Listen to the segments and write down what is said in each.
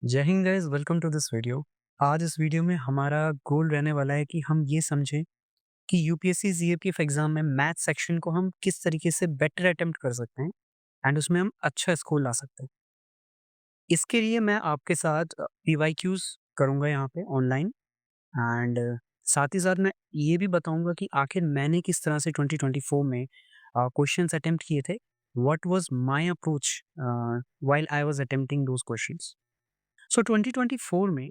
जय हिंद guys, welcome to this video. आज इस वीडियो में हमारा गोल रहने वाला है कि हम ये समझें कि यूपीएससी जीएपीएफ एग्जाम में मैथ सेक्शन को हम किस तरीके से बेटर अटेम्प्ट कर सकते हैं एंड उसमें हम अच्छा स्कोर ला सकते हैं। इसके लिए मैं आपके साथ पीवाईक्यूज करूंगा यहाँ पे ऑनलाइन एंड साथ ही साथ मैं ये भी बताऊंगा कि आखिर मैंने किस तरह से 2024 में क्वेश्चंस अटेम्प्ट किए थे। What was my approach while I was attempting those questions. So 2024 में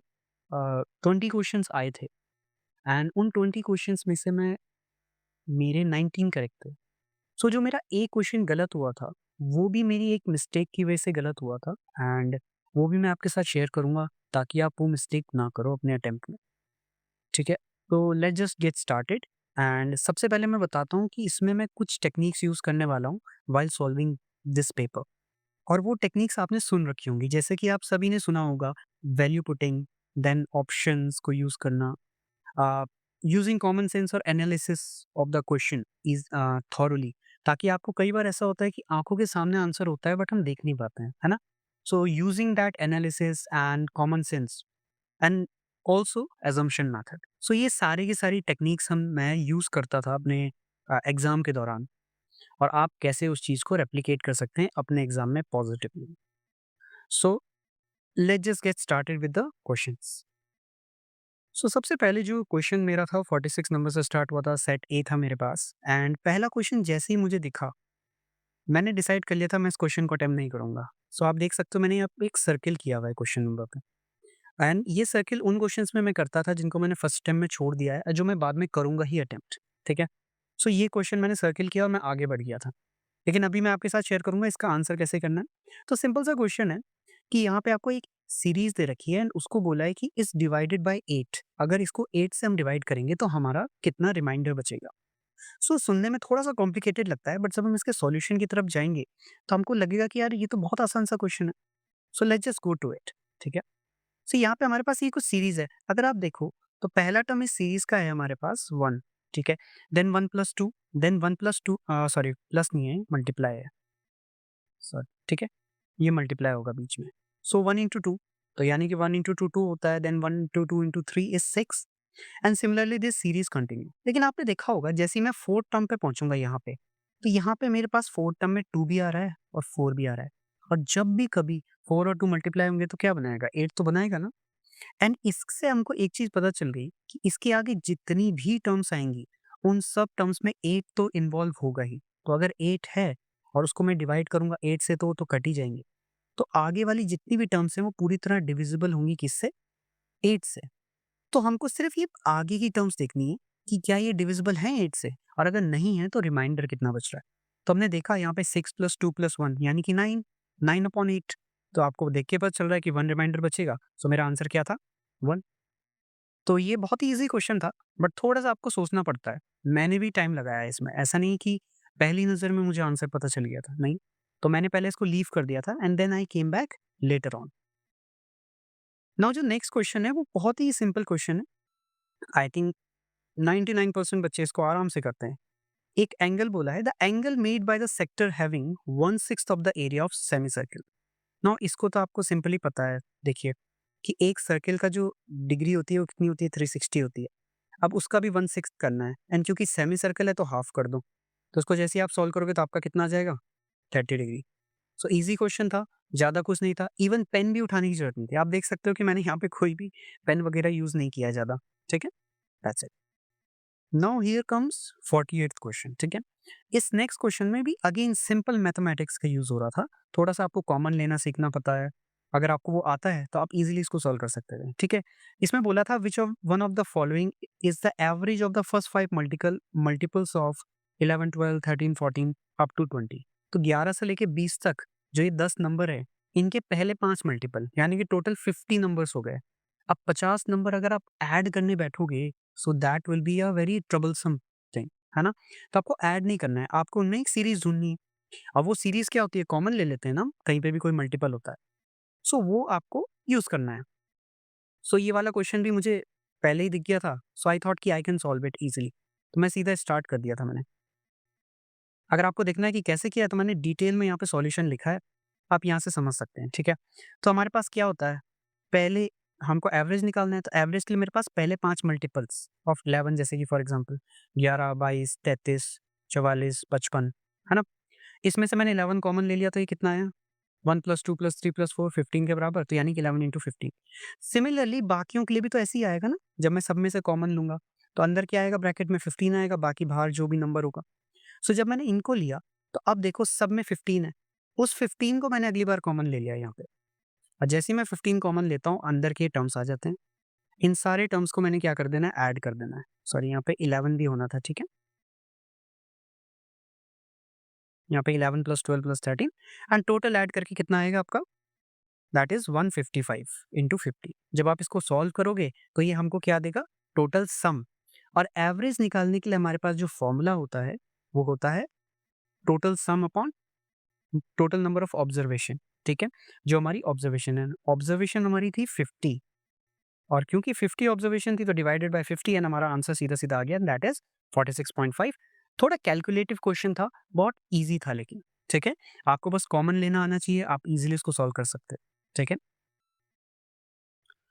20 क्वेश्चंस आए थे एंड उन 20 क्वेश्चंस में से मैं मेरे 19 करेक्ट थे। सो जो मेरा एक क्वेश्चन गलत हुआ था, वो भी मेरी एक मिस्टेक की वजह से गलत हुआ था एंड वो भी मैं आपके साथ शेयर करूँगा ताकि आप वो मिस्टेक ना करो अपने अटेम्प्ट में, ठीक है? तो let's just get started and सबसे पहले मैं बताता हूँ कि इसमें मैं कुछ टेक्निक्स यूज़ करने वाला हूँ व्हाइल सॉल्विंग दिस पेपर। और वो टेक्निक्स आपने सुन रखी होंगी, जैसे कि आप सभी ने सुना होगा वैल्यू पुटिंग, देन ऑप्शंस को यूज़ करना, यूजिंग कॉमन सेंस और analysis of the question is thoroughly. ताकि आपको कई बार ऐसा होता है कि आंखों के सामने आंसर होता है बट हम देख नहीं पाते हैं, है ना? So using that analysis and common sense and also assumption method. So ये सारी की सारी टेक्निक्स मैं यूज़ करता था अपने एग्जाम के दौरान। और आप कैसे उस चीज़ को रेप्लिकेट कर सकते हैं अपने एग्जाम में positively. So let's just get started with the questions. So सबसे पहले जो क्वेश्चन मेरा था 46 नंबर से स्टार्ट हुआ था, सेट ए था मेरे पास एंड पहला क्वेश्चन जैसे ही मुझे दिखा, मैंने डिसाइड कर लिया था मैं इस क्वेश्चन को अटेम्प्ट नहीं करूंगा। सो आप देख सकते हो मैंने यहाँ पे एक सर्किल किया हुआ है क्वेश्चन नंबर पे एंड ये सर्किल उन क्वेश्चंस में मैं करता था जिनको मैंने फर्स्ट टाइम में छोड़ दिया है, जो मैं बाद में करूंगा ही अटेम्प्ट, ठीक है? सो ये क्वेश्चन मैंने सर्किल किया और मैं आगे बढ़ गया था। लेकिन अभी मैं आपके साथ शेयर करूँगा इसका आंसर कैसे करना है। तो सिंपल सा क्वेश्चन है कि यहाँ पे आपको एक सीरीज़ दे रखी है एंड उसको बोला है कि इज़ डिवाइडेड बाय 8, अगर इसको 8 से हम डिवाइड करेंगे तो हमारा कितना रिमाइंडर बचेगा। सो सुनने में थोड़ा-सा कॉम्प्लिकेटेड लगता है बट जब हम इसके सॉल्यूशन की तरफ जाएँगे, तो हमको लगेगा कि यार ये तो बहुत आसान सा क्वेश्चन है। So let's just go to it, ठीक है? सो यहाँ पे हमारे पास ये कुछ सीरीज़ है। अगर आप देखो तो पहला टर्म इस सीरीज़ का है हमारे पास 1, ठीक है? Then 1 plus 2, then 1 plus 2 sorry plus नहीं है, मल्टीप्लाई है। सॉरी, ठीक है? ये मल्टीप्लाई होगा बीच में। सो 1 इंटू 2, तो यानी कि 1 इंटू 2 2 होता है, then 1 into 2 into 3 is 6 and similarly this series continue. लेकिन आपने देखा होगा जैसे ही मैं 4th टर्म पे पहुँचूँगा यहाँ पे, तो यहाँ पे मेरे पास 4th टर्म में 2 भी आ रहा है और 4 भी आ रहा है। और जब भी कभी 4 और 2 मल्टीप्लाई होंगे तो क्या बनाएगा? 8 तो बनाएगा ना? एंड इससे हमको एक चीज़ पता चल गई कि इसके आगे जितनी भी टर्म्स आएँगी, उन सब टर्म्स में 8 तो इन्वॉल्व होगा ही। तो अगर 8 है और उसको मैं डिवाइड करूँगा 8 से तो वो तो कट ही जाएँगे। तो आगे वाली जितनी भी टर्म्स हैं वो पूरी तरह डिविजिबल होंगी किससे? 8 से। तो हमको सिर्फ़ ये आगे की टर्म्स देखनी है कि क्या ये डिविजिबल हैं 8 से? और अगर नहीं है तो रिमाइंडर कितना बच रहा है? तो हमने देखा यहाँ पे 6 + 2 + 1 यानी कि 9, 9/8। तो आपको देख के पता चल रहा है कि 1 रिमाइंडर बचेगा। सो मेरा आंसर क्या था? 1। तो ये बहुत ही ईज़ी क्वेश्चन था, बट थोड़ा-सा आपको सोचना पड़ता है। मैंने भी टाइम लगाया है इसमें, ऐसा नहीं कि पहली नज़र में मुझे आंसर पता चल गया था, नहीं। तो मैंने पहले इसको लीव कर दिया था and then I came back later on. Now जो नेक्स्ट क्वेश्चन है वो बहुत ही सिंपल क्वेश्चन है। आई थिंक 99% बच्चे इसको आराम से करते हैं। एक एंगल बोला है, the angle made by the sector having 1/6 of the area of semi circle. Now इसको तो आपको सिंपली पता है, देखिए कि एक सर्किल का जो डिग्री होती है वो कितनी होती है? 360 होती है। अब उसका भी 1/6 करना है एंड क्योंकि सेमी सर्कल है तो हाफ कर दो। तो उसको जैसे ही आप सॉल्व करोगे तो आपका कितना आ जाएगा? 30 डिग्री। सो ईज़ी क्वेश्चन था, ज़्यादा कुछ नहीं था। इवन पेन भी उठाने की ज़रूरत नहीं थी। आप देख सकते हो कि मैंने यहाँ पे कोई भी पेन वगैरह यूज़ नहीं किया है ज़्यादा, ठीक है? That's it. Now here comes 48th question, ठीक है? इस नेक्स्ट क्वेश्चन में भी अगेन सिंपल मैथमेटिक्स का यूज़ हो रहा था। थोड़ा-सा आपको कॉमन लेना सीखना पड़ता है। अगर आपको वो आता है तो आप ईज़िली इसको सॉल्व कर सकते थे, ठीक है? इसमें बोला था which of one of the following is the average of the first 5 multiples of 11, 12, 13, 14 up to 20। तो 11 से लेके 20 तक जो ये 10 नंबर है, इनके पहले 5 मल्टीपल यानी कि टोटल 50 नंबर्स हो गए। अब 50 नंबर अगर आप ऐड करने बैठोगे so that will be a very troublesome thing, है ना? तो आपको ऐड नहीं करना है, आपको उनमें एक सीरीज़ ढूँढनी है। अब वो सीरीज़ क्या होती है? कॉमन ले लेते हैं ना हम, कहीं पे भी कोई मल्टीपल होता है। सो वो आपको यूज़ करना है। सो ये वाला क्वेश्चन भी मुझे पहले ही दिख गया था, सो आई थॉट कि I can solve it easily. तो मैं सीधा स्टार्ट कर दिया था मैंने। अगर आपको देखना है कि कैसे किया है तो मैंने डिटेल में यहाँ पे सॉल्यूशन लिखा है, आप यहाँ से समझ सकते हैं, ठीक है? तो हमारे पास क्या होता है? पहले हमको एवरेज निकालना है, तो एवरेज के लिए मेरे पास पहले 5 मल्टीपल्स ऑफ 11 जैसे कि फॉर एग्ज़ाम्पल 11, 22, 33, 44, 55, है ना? इसमें से मैंने 11 कॉमन ले लिया तो ये कितना आया? 1 + 2 + 3 + 4 15 के बराबर, तो यानी कि 11 × 15। सिमिलरली बाकियों के लिए भी तो ऐसे ही आएगा ना, जब मैं सब में से कॉमन लूँगा, तो अंदर क्या आएगा ब्रैकेट में 15 आएगा, बाकी बाहर जो भी नंबर होगा। सो जब मैंने इनको लिया, तो अब देखो सब में 15 है, उस 15 को मैंने अगली बार कॉमन ले लिया यहाँ पे, और जैसे ही मैं 15 कॉमन लेता हूँ, अंदर के टर्म्स आ जाते हैं। इन सारे टर्म्स को मैंने क्या कर देना है, ऐड कर देना है। सॉरी, यहाँ पे 11 भी होना था, ठीक है? यहाँ पे 11 + 12 + 13 एंड टोटल ऐड करके कितना आएगा आपका? That is 155 into 50। जब आप इसको सॉल्व करोगे तो ये हमको क्या देगा? Total sum. और एवरेज निकालने के लिए हमारे पास जो फॉर्मूला होता है वो होता है total sum upon total number of observation, ठीक है? जो हमारी ऑब्जर्वेशन है, ऑब्जर्वेशन हमारी थी 50, और क्योंकि 50 ऑब्जर्वेशन थी तो डिवाइडेड बाय 50 एंड हमारा आंसर सीधा-सीधा आ गया, दैट इज़ 46.5। थोड़ा कैलकुलेटिव क्वेश्चन था, बहुत ईज़ी था लेकिन, ठीक है? आपको बस कॉमन लेना आना चाहिए, आप ईज़िली इसको सॉल्व कर सकते हैं, ठीक है?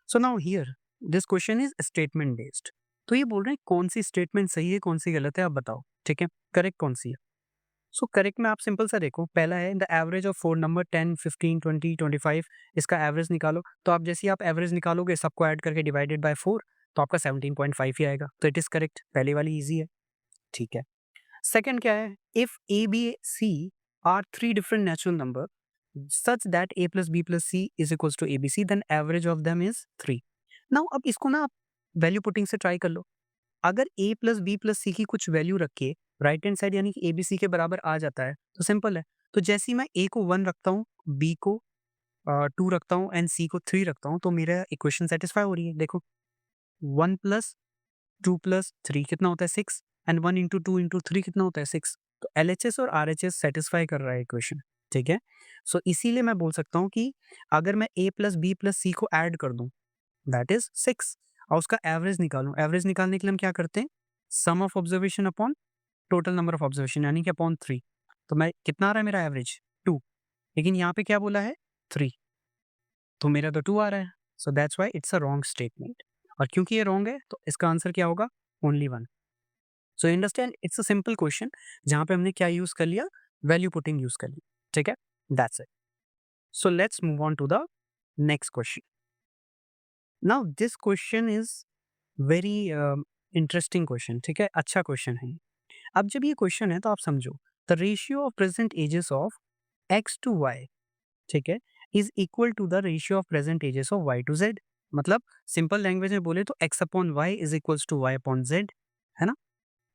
So now here this question is statement based. तो ये बोल रहे हैं कौन सी स्टेटमेंट सही है, कौन सी गलत है, आप बताओ, ठीक है? करेक्ट कौन सी है? सो करेक्ट में आप सिंपल सा देखो, पहला है द एवरेज ऑफ 4 नंबर 10, 15, 20, 25, इसका एवरेज निकालो। तो आप जैसे ही आप एवरेज निकालोगे, सबको ऐड करके डिवाइडेड बाय 4, तो आपका 17.5 ही आएगा, तो इट इज करेक्ट। पहली वाली इजी है, ठीक है? सेकंड क्या है? If A B C are three different natural number such that a plus b plus c is equals to abc, then average of them is 3. Now अब इसको ना आप वैल्यू पुटिंग से ट्राई कर लो। अगर a प्लस बी प्लस सी की कुछ value रख के राइट हैंड साइड यानी कि abc के बराबर आ जाता है तो सिंपल है। तो जैसे ही मैं a को 1 रखता हूँ, b को 2 रखता हूँ एंड c को 3 रखता हूँ, तो मेरा इक्वेशन सेटिस्फाई हो रही है। देखो 1 प्लस 2 प्लस 3 कितना होता है 6, एंड 1 इंटू 2 इंटू 3 कितना होता है 6। तो LHS और RHS सेटिस्फाई कर रहा है इक्वेशन, ठीक है? सो इसीलिए मैं बोल सकता हूँ कि अगर मैं a प्लस बी प्लस सी को ऐड कर दूं, दैट इज 6, और उसका एवरेज निकालूं। एवरेज निकालने के लिए हम क्या करते हैं? Sum of observation upon total number of observation, यानी कि अपॉन 3। तो मैं कितना आ रहा है मेरा एवरेज? 2, लेकिन यहाँ पे क्या बोला है? 3, तो मेरा तो 2 आ रहा है। So that's why it's a wrong statement, और क्योंकि ये रॉन्ग है तो इसका आंसर क्या होगा? Only 1। So understand, it's a simple question जहाँ पे हमने क्या यूज कर लिया? वैल्यू पुटिंग यूज कर ली, ठीक है? That's it. So let's move on to the next question. Now this question is very interesting question, ठीक है? अच्छा क्वेश्चन है। अब जब ये क्वेश्चन है तो आप समझो, the ratio of present ages of x to y, ठीक है, is equal to the ratio of present ages of y to z। मतलब सिंपल लैंग्वेज में बोले तो x upon y is equals to y upon z, है ना?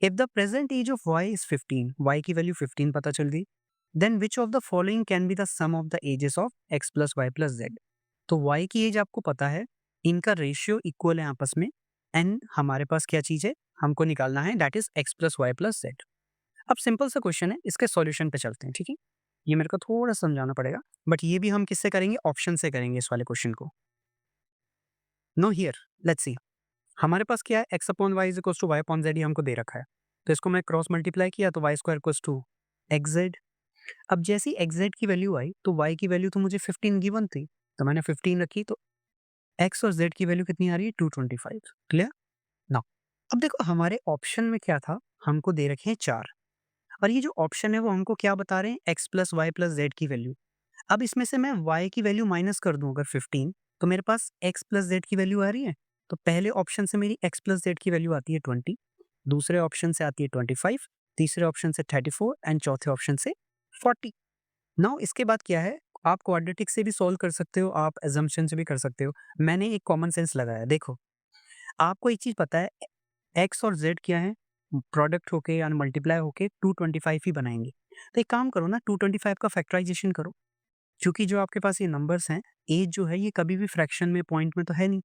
If the present age of y is 15, y की value 15 पता चल गई, then which of the following can be the sum of the ages of x plus y plus z? तो y की as आपको पता है, इनका रेशियो इक्वल है आपस में, एंड हमारे पास क्या चीज है हमको निकालना है, that is x plus y plus z. अब सिंपल सा क्वेश्चन है, इसके सॉल्यूशन पे चलते हैं, ठीक है? ये मेरे को थोड़ा समझाना पड़ेगा, बट ये भी हम किससे करेंगे? ऑप्शन से करेंगे इस वाले क्वेश्चन को। No here, let's see. हमारे पास क्या है? x upon y is equal to y upon z, ये हमको दे रखा है, तो इसको मैं क्रॉस मल्टीप्लाई किया तो y square equals to x z. अब जैसे ही एक्स जेड की वैल्यू आई तो वाई की वैल्यू तो मुझे 15 गिवन थी, तो मैंने 15 रखी, तो एक्स और जेड की वैल्यू कितनी आ रही है? 225। क्लियर? नाउ अब देखो हमारे ऑप्शन में क्या था, हमको दे रखे हैं 4, और ये जो ऑप्शन है वो हमको क्या बता रहे हैं? X plus y plus z की वैल्यू। अब इसमें से मैं y की वैल्यू माइनस कर दूं अगर 15, तो मेरे पास x प्लस जेड की वैल्यू आ रही है। तो पहले ऑप्शन से मेरी x प्लस जेड की वैल्यू आती है 20, दूसरे ऑप्शन से आती है 25, तीसरे ऑप्शन से 34 एंड चौथे ऑप्शन से 40। नाउ इसके बाद क्या है? आप क्वाड्रेटिक से भी सॉल्व कर सकते हो, आप assumption से भी कर सकते हो। मैंने एक कॉमन सेंस लगाया। देखो, आपको एक चीज पता है, x और z क्या है? प्रोडक्ट होके या मल्टीप्लाई होके 225 ही बनाएंगे। तो एक काम करो ना, 225 का फैक्टराइजेशन करो, क्योंकि जो आपके पास ये नंबर्स हैं, एज जो है ये कभी भी फ्रैक्शन में, पॉइंट में तो है नहीं,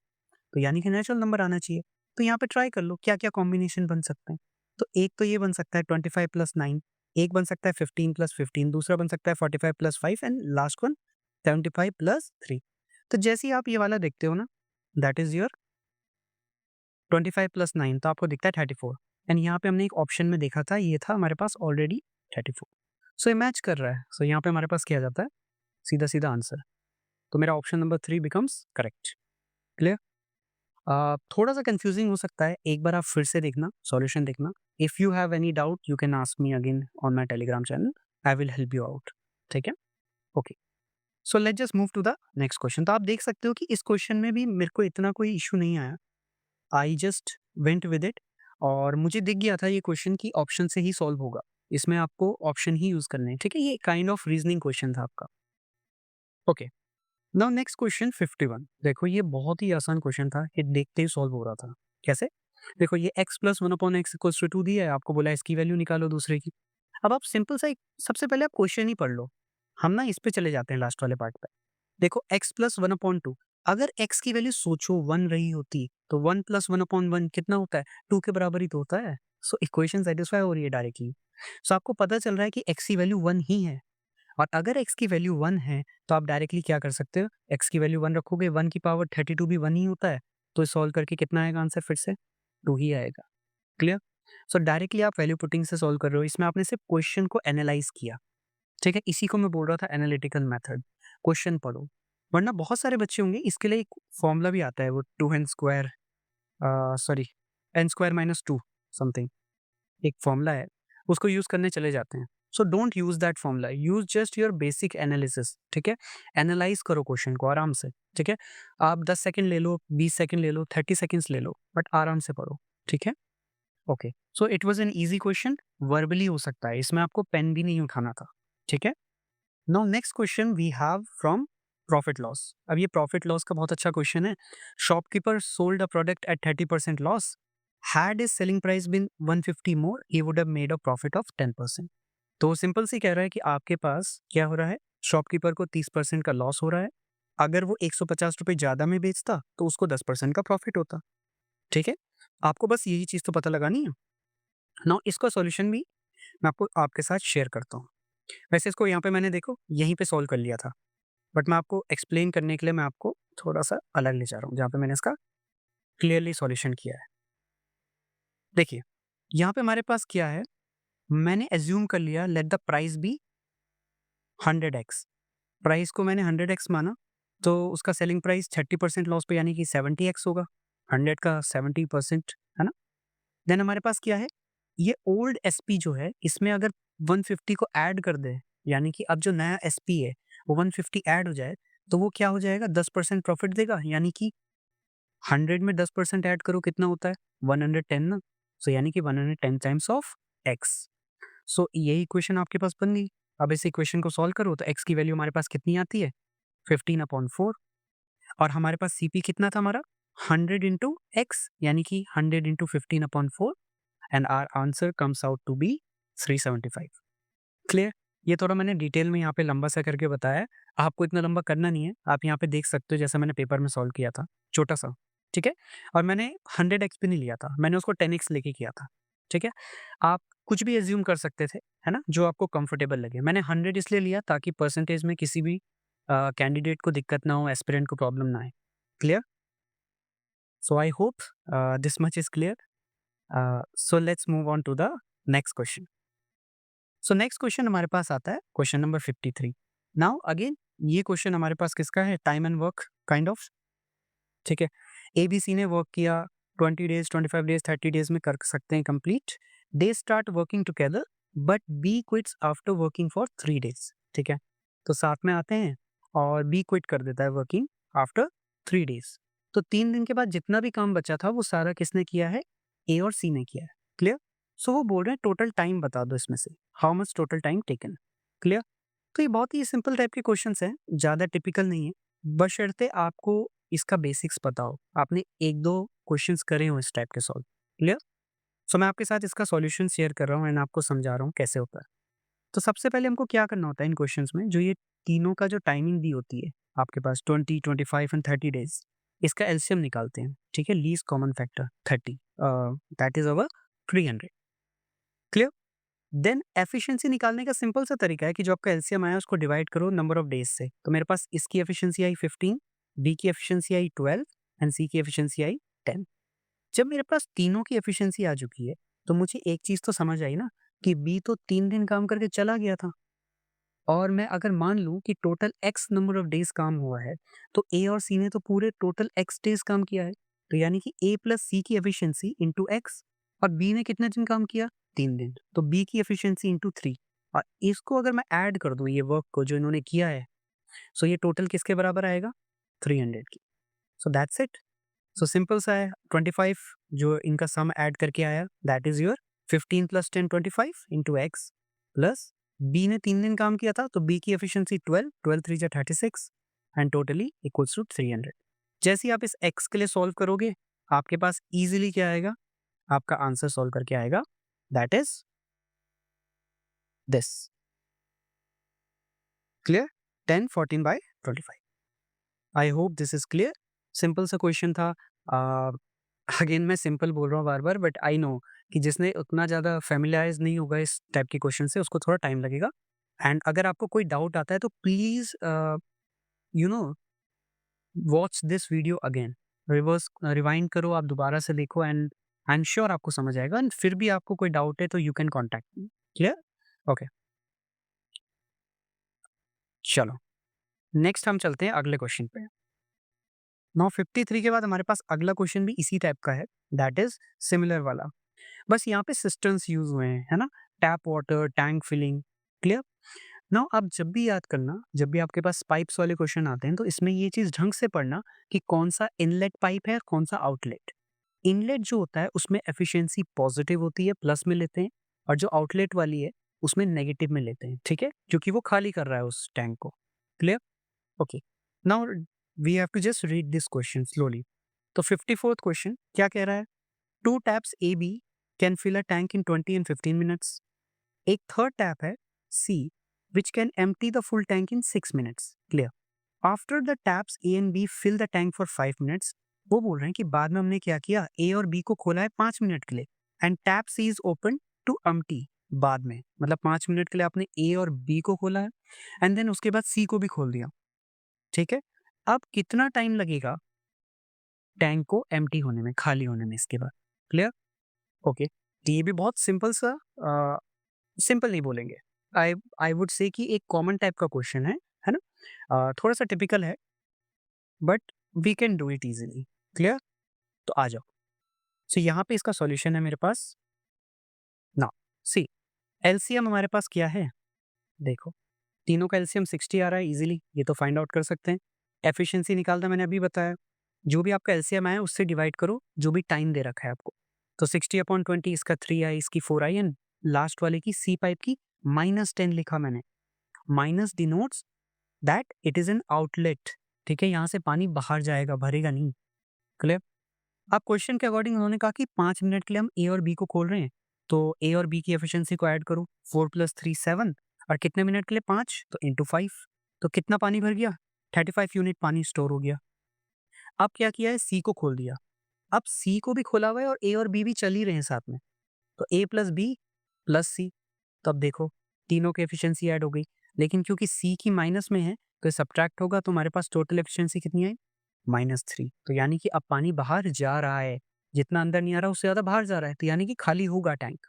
तो यानी कि नेचुरल नंबर आना चाहिए। तो यहाँ पे ट्राई कर लो क्या-क्या कॉम्बिनेशन बन सकते हैं। तो एक तो ये बन सकता है 25 प्लस 9, एक बन सकता है 15 प्लस 15, दूसरा बन सकता है 45 plus 5 and last one 75 plus 3। तो जैसे ही आप ये वाला देखते हो ना, दैट इज़ योर 25 प्लस 9, तो आपको दिखता है 34, एंड यहाँ पे हमने एक ऑप्शन में देखा था, ये था हमारे पास ऑलरेडी 34। सो ये मैच कर रहा है। सो यहाँ पे हमारे पास क्या आ जाता है? सीधा-सीधा आंसर। तो मेरा option number 3 becomes correct. Clear? थोड़ा सा कंफ्यूजिंग हो सकता है, एक बार आप फिर से देखना, सॉल्यूशन देखना। If you have any doubt you can ask me again on my Telegram channel, I will help you out. ठीक है? Okay, so let's just move to the next question. तो आप देख सकते हो कि इस क्वेश्चन में भी मेरे को इतना कोई इशू नहीं आया, I just went with it और मुझे दिख गया था ये क्वेश्चन कि ऑप्शन से ही सॉल्व होगा। इसमें आपको ऑप्शन ही यूज करने हैं। ठीक है? ये काइंड ऑफ रीजनिंग क्वेश्चन था आपका। Okay, now next question 51। देखो ये बहुत ही आसान क्वेश्चन था, ये देखते ही सॉल्व हो रहा था। कैसे? देखो ये x plus one upon x equals to 2 दिया है, आपको बोला इसकी वैल्यू निकालो दूसरे की। अब आप सिंपल सा एक, सबसे पहले आप क्वेश्चन ही पढ़ लो। हम ना इस पे चले जाते हैं लास्ट वाले पार्ट पे। देखो x plus one upon two, अगर x की वैल्यू सोचो 1 रही होती तो 1 प्लस वन अपॉन वन कितना होता है? 2 के बराबर ही तो होता है। सो इक्वेशन सेटिस्फाई हो रही है डायरेक्टली। सो आपको पता चल रहा है कि x की वैल्यू 1 ही है और अगर x की वैल्यू 1 है तो आप डायरेक्टली क्या कर सकते हो, x की वैल्यू 1 रखोगे, 1 की पावर 32 भी 1 ही होता है, तो सॉल्व करके कितना आएगा आंसर? फिर से 2 ही आएगा। क्लियर? सो डायरेक्टली आप वैल्यू पुटिंग से सॉल्व कर रहे हो, इसमें आपने सिर्फ क्वेश्चन को एनालाइज किया। ठीक है? इसी को मैं बोल रहा था एनालिटिकल मेथड। क्वेश्चन पढ़ो, वरना बहुत सारे बच्चे होंगे, इसके लिए एक फॉर्मूला भी आता है, वो 2n square sorry n square minus 2 something एक फॉर्मूला है, उसको यूज करने चले जाते हैं। So don't use that formula, use just your basic analysis. ठीक है? एनालाइज करो क्वेश्चन को आराम से। ठीक है? आप 10 सेकंड ले लो, 20 सेकंड ले लो, 30 सेकंड्स ले लो, बट आराम से पढ़ो। ठीक है? Okay, so it was an easy question, verbally हो सकता है, इसमें आपको पेन भी नहीं उठाना था। ठीक है? Now next question we have from profit loss. अब ये प्रॉफिट लॉस का बहुत अच्छा क्वेश्चन है। Shopkeeper sold a product at 30% loss, had his selling price been 150 more he would have made a profit of 10%। तो सिंपल सी कह रहा है कि आपके पास क्या हो रहा है, शॉपकीपर को 30% का लॉस हो रहा है, अगर वो 150 रुपए ज्यादा में बेचता तो उसको 10% का प्रॉफिट होता। ठीक है? आपको बस यही चीज तो पता लगानी है। नाउ इसका सॉल्यूशन भी मैं आपको आपके साथ शेयर करता हूँ। वैसे इसको यहाँ पे मैंने देखो यहीं पे सॉल्व कर लिया था, बट मैं आपको एक्सप्लेन करने के लिए मैं आपको थोड़ा सा अलग ले जा रहा हूँ, जहाँ पे मैंने इसका क्लियरली सॉल्यूशन किया है। देखिए, यहाँ पे हमारे पास क्या है, मैंने एज्यूम कर लिया let the price be 100x। Price को मैंने 100x माना, तो उसका सेलिंग प्राइस 30% लॉस पे यानी कि 70x होगा। 100 का 70%, है ना? देन हमारे पास क्या है, ये ओल्ड एसपी जो है इसमें अगर 150 को ऐड कर दे, यानी कि अब जो नया एसपी है वो 150 ऐड हो जाए, तो वो क्या हो जाएगा, 10% प्रॉफिट देगा। यानी कि 100 में 10% ऐड करो कितना होता है, 110 ना। सो यानी कि 110 टाइम्स ऑफ एक्स। सो यही इक्वेशन आपके पास बन गई। अब इस इक्वेशन को सॉल्व करो तो एक्स की वैल्यू हमारे पास कितनी आती है, 15/4, और हमारे पास सीपी कितना था हमारा, 100 इंटू एक्स, यानी कि 100 into 15/4, and our answer comes out to be 375। Clear? ये थोड़ा मैंने डिटेल में यहाँ पे लंबा सा करके बताया है, आपको इतना लंबा करना नहीं है। आप यहाँ पे देख सकते हो जैसा मैंने पेपर में सॉल्व किया था, छोटा सा। ठीक है? और मैंने 100x भी नहीं लिया था, मैंने उसको 10x लेके किया था। ठीक है? आप कुछ भी एज्यूम कर सकते थे, है ना, जो आपको कंफर्टेबल लगे। मैंने 100 इसलिए लिया ताकि परसेंटेज में किसी भी कैंडिडेट को दिक्कत ना हो, एस्पिरेंट को प्रॉब्लम ना आए। Clear? So I hope this much is clear. So let's move on to the next question. So next question हमारे पास आता है, क्वेश्चन नंबर 53। नाउ अगेन ये क्वेश्चन हमारे पास किसका है, time and work kind of. ठीक है? एबीसी ने वर्क किया 20 डेज, 25 डेज, 30 डेज में कर सकते हैं complete. They start working together but B quits after working for 3 days. ठीक है? तो साथ में आते हैं और बी क्विट कर देता है वर्किंग आफ्टर 3 डेज। तो 3 दिन के बाद जितना भी काम बचा था वो सारा किसने किया है, ए और सी ने किया है। क्लियर? सो वो बोल रहे हैं टोटल टाइम बता दो इसमें से, how much total time taken. Clear? तो ये बहुत ही सिंपल टाइप के क्वेश्चंस हैं, ज़्यादा टिपिकल नहीं है, बशर्ते आपको इसका बेसिक्स पता हो, आपने 1-2 क्वेश्चंस करे हो इस टाइप के सॉल्व। क्लियर? सो मैं आपके साथ इसका सॉल्यूशन शेयर कर रहा हूँ एंड आपको समझा रहा हूँ कैसे होता है। तो सबसे पहले हमको क्या करना होता है इन क्वेश्चंस में, जो ये तीनों का जो टाइमिंग दी होती है आपके पास 20, 25 एंड 30 डेज, इसका एलसीएम निकालते हैं। ठीक है? Least common factor 30, that is our 300। Clear? Then efficiency निकालने का सिंपल सा तरीका है कि जो आपका एलसीएम आया उसको डिवाइड करो नंबर ऑफ डेज से। तो मेरे पास इसकी एफिशिएंसी आई 15, बी की एफिशिएंसी आई 12 एंड सी की एफिशिएंसी आई 10। जब मेरे पास तीनों की एफिशिएंसी आ चुकी है तो मुझे एक चीज तो समझ आई ना कि बी तो 3 दिन काम करके चला गया था। और मैं अगर मान लूँ कि total x number of days काम हुआ है, तो ए और सी ने तो पूरे टोटल एक्स डेज़ काम किया है। तो यानी कि ए प्लस सी की एफिशिएंसी इंटू एक्स, और बी ने कितने दिन काम किया? 3 दिन। तो बी की एफिशिएंसी इंटू 3, और इसको अगर मैं ऐड कर दूँ ये वर्क को जो इन्होंने किया है, सो ये टोटल किसके बराबर आएगा? 300 की। So that's it. So simple सा है, 25 जो इनका सम ऐड करके आया, that is your 15 + 10 25 into x, plus B ने 3 दिन काम किया था तो बी की एफिशिएंसी 12, 12 3 जा 36 एंड टोटली इक्वल्स टू 300। जैसे ही आप इस एक्स के लिए सॉल्व करोगे, आपके पास ईज़िली क्या आएगा? आपका आंसर सॉल्व करके आएगा, that is this. Clear? 10 14/25। I hope this is clear. Simple सा क्वेश्चन था। अगेन मैं सिंपल बोल रहा हूँ बार-बार, बट आई नो कि जिसने उतना ज़्यादा फ़ैमिलियाराइज़ नहीं होगा इस टाइप के क्वेश्चन से, उसको थोड़ा टाइम लगेगा। एंड अगर आपको कोई डाउट आता है तो please you know watch this video again. Rewind करो, आप दोबारा से देखो, एंड आई एम श्योर आपको समझ आएगा। एंड फिर भी आपको कोई डाउट है तो you can contact me. Clear? Okay, चलो नेक्स्ट हम चलते हैं अगले क्वेश्चन पे। नाउ 53 के बाद हमारे पास अगला क्वेश्चन भी इसी टाइप का है, दैट इज़ सिमिलर वाला। बस यहाँ पे सिस्टम्स यूज़ हुए हैं, है ना? Tap water, tank filling, clear? Now आप जब भी याद करना, जब भी आपके पास पाइप्स वाले क्वेश्चन आते हैं, तो इसमें ये चीज़ ढंग से पढ़ना कि कौन-सा इनलेट पाइप है, कौन-सा आउटलेट। इनलेट जो होता है, उसमें एफिशिएंसी पॉजिटिव होती है, प्लस में लेते हैं, और जो आउटलेट वाली है, उसमें नेगेटिव में लेते हैं, ठीक है? क्योंकि वो खाली कर रहा है उस टैंक को। Clear? Okay. Now we have to just read this question slowly. तो 54th क्वेश्चन क्या कह रहा है? Two taps AB can fill a tank in 20 and 15 minutes. एक थर्ड टैप है C which can empty the full tank in 6 minutes. Clear? After the taps A and B fill the tank for 5 minutes, वो बोल रहे हैं कि बाद में हमने क्या किया, A और B को खोला है 5 मिनट के लिए, and tap C is open to empty बाद में, मतलब 5 मिनट के लिए आपने A और B को खोला है, एंड देन उसके बाद C को भी खोल दिया, ठीक है? अब कितना टाइम लगेगा टैंक को एम्प्टी होने में, खाली होने में इसके बाद? क्लियर? ओके। तो ये भी बहुत सिंपल सा, सिंपल नहीं बोलेंगे, आई आई वुड से कि एक कॉमन टाइप का क्वेश्चन है ना? थोड़ा सा टिपिकल है, but we can do it easily. Clear? तो आ जाओ। सो यहाँ पे इसका सॉल्यूशन है मेरे पास। ना सी, एलसीएम हमारे पास क्या है? देखो, तीनों का एलसीएम 60 आ रहा है इजीली, ये तो फाइंड आउट कर सकते हैं। एफिशिएंसी निकालना मैंने अभी बताया, जो भी आपका एलसीएम आया उससे डिवाइड करो जो भी टाइम दे रखा है आपको। तो 60/20 इसका 3 आई, इसकी 4 आई, एंड लास्ट वाले की सी पाइप की -10 लिखा मैंने। Minus denotes that it is an outlet, ठीक है? यहाँ से पानी बाहर जाएगा, भरेगा नहीं। क्लियर? अब क्वेश्चन के अकॉर्डिंग उन्होंने कहा कि 5 मिनट के लिए हम ए और बी को खोल रहे हैं, तो ए और बी की एफिशिएंसी को ऐड करो, 4 + 3 7, और कितने मिनट के लिए? 5, तो इंटू 5, तो कितना पानी भर गया? 35 यूनिट पानी स्टोर हो गया। अब क्या किया है? सी को खोल दिया। अब सी को भी खोला हुआ है और ए और बी भी चल ही रहे हैं साथ में, तो ए प्लस बी प्लस सी। तो अब देखो, तीनों की एफिशिएंसी ऐड हो गई, लेकिन क्योंकि सी की माइनस में है तो सब्ट्रैक्ट होगा, तो हमारे पास टोटल एफिशिएंसी कितनी आई? -3। तो यानी कि अब पानी बाहर जा रहा है, जितना अंदर नहीं आ रहा उससे ज़्यादा बाहर जा रहा है, तो यानी कि खाली होगा टैंक।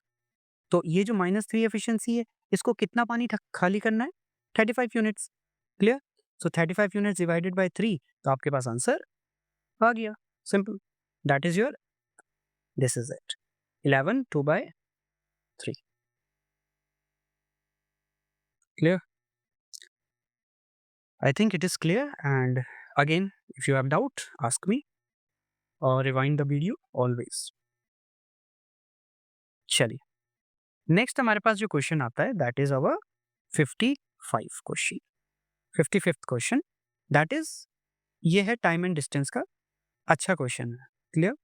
तो ये जो -3 एफिशिएंसी है, इसको कितना पानी खाली करना है? 35 units. Clear? So 35 units divided by 3, तो आपके पास आंसर आ गया। Simple, that is your, this is it, 11 2/3। Clear? I think it is clear, and again, if you have doubt, ask me or rewind the video always. चलिए, next हमारे पास जो question आता है that is our 55 question, 55th question, that is, ये है time and distance का। अच्छा क्वेश्चन है। Clear?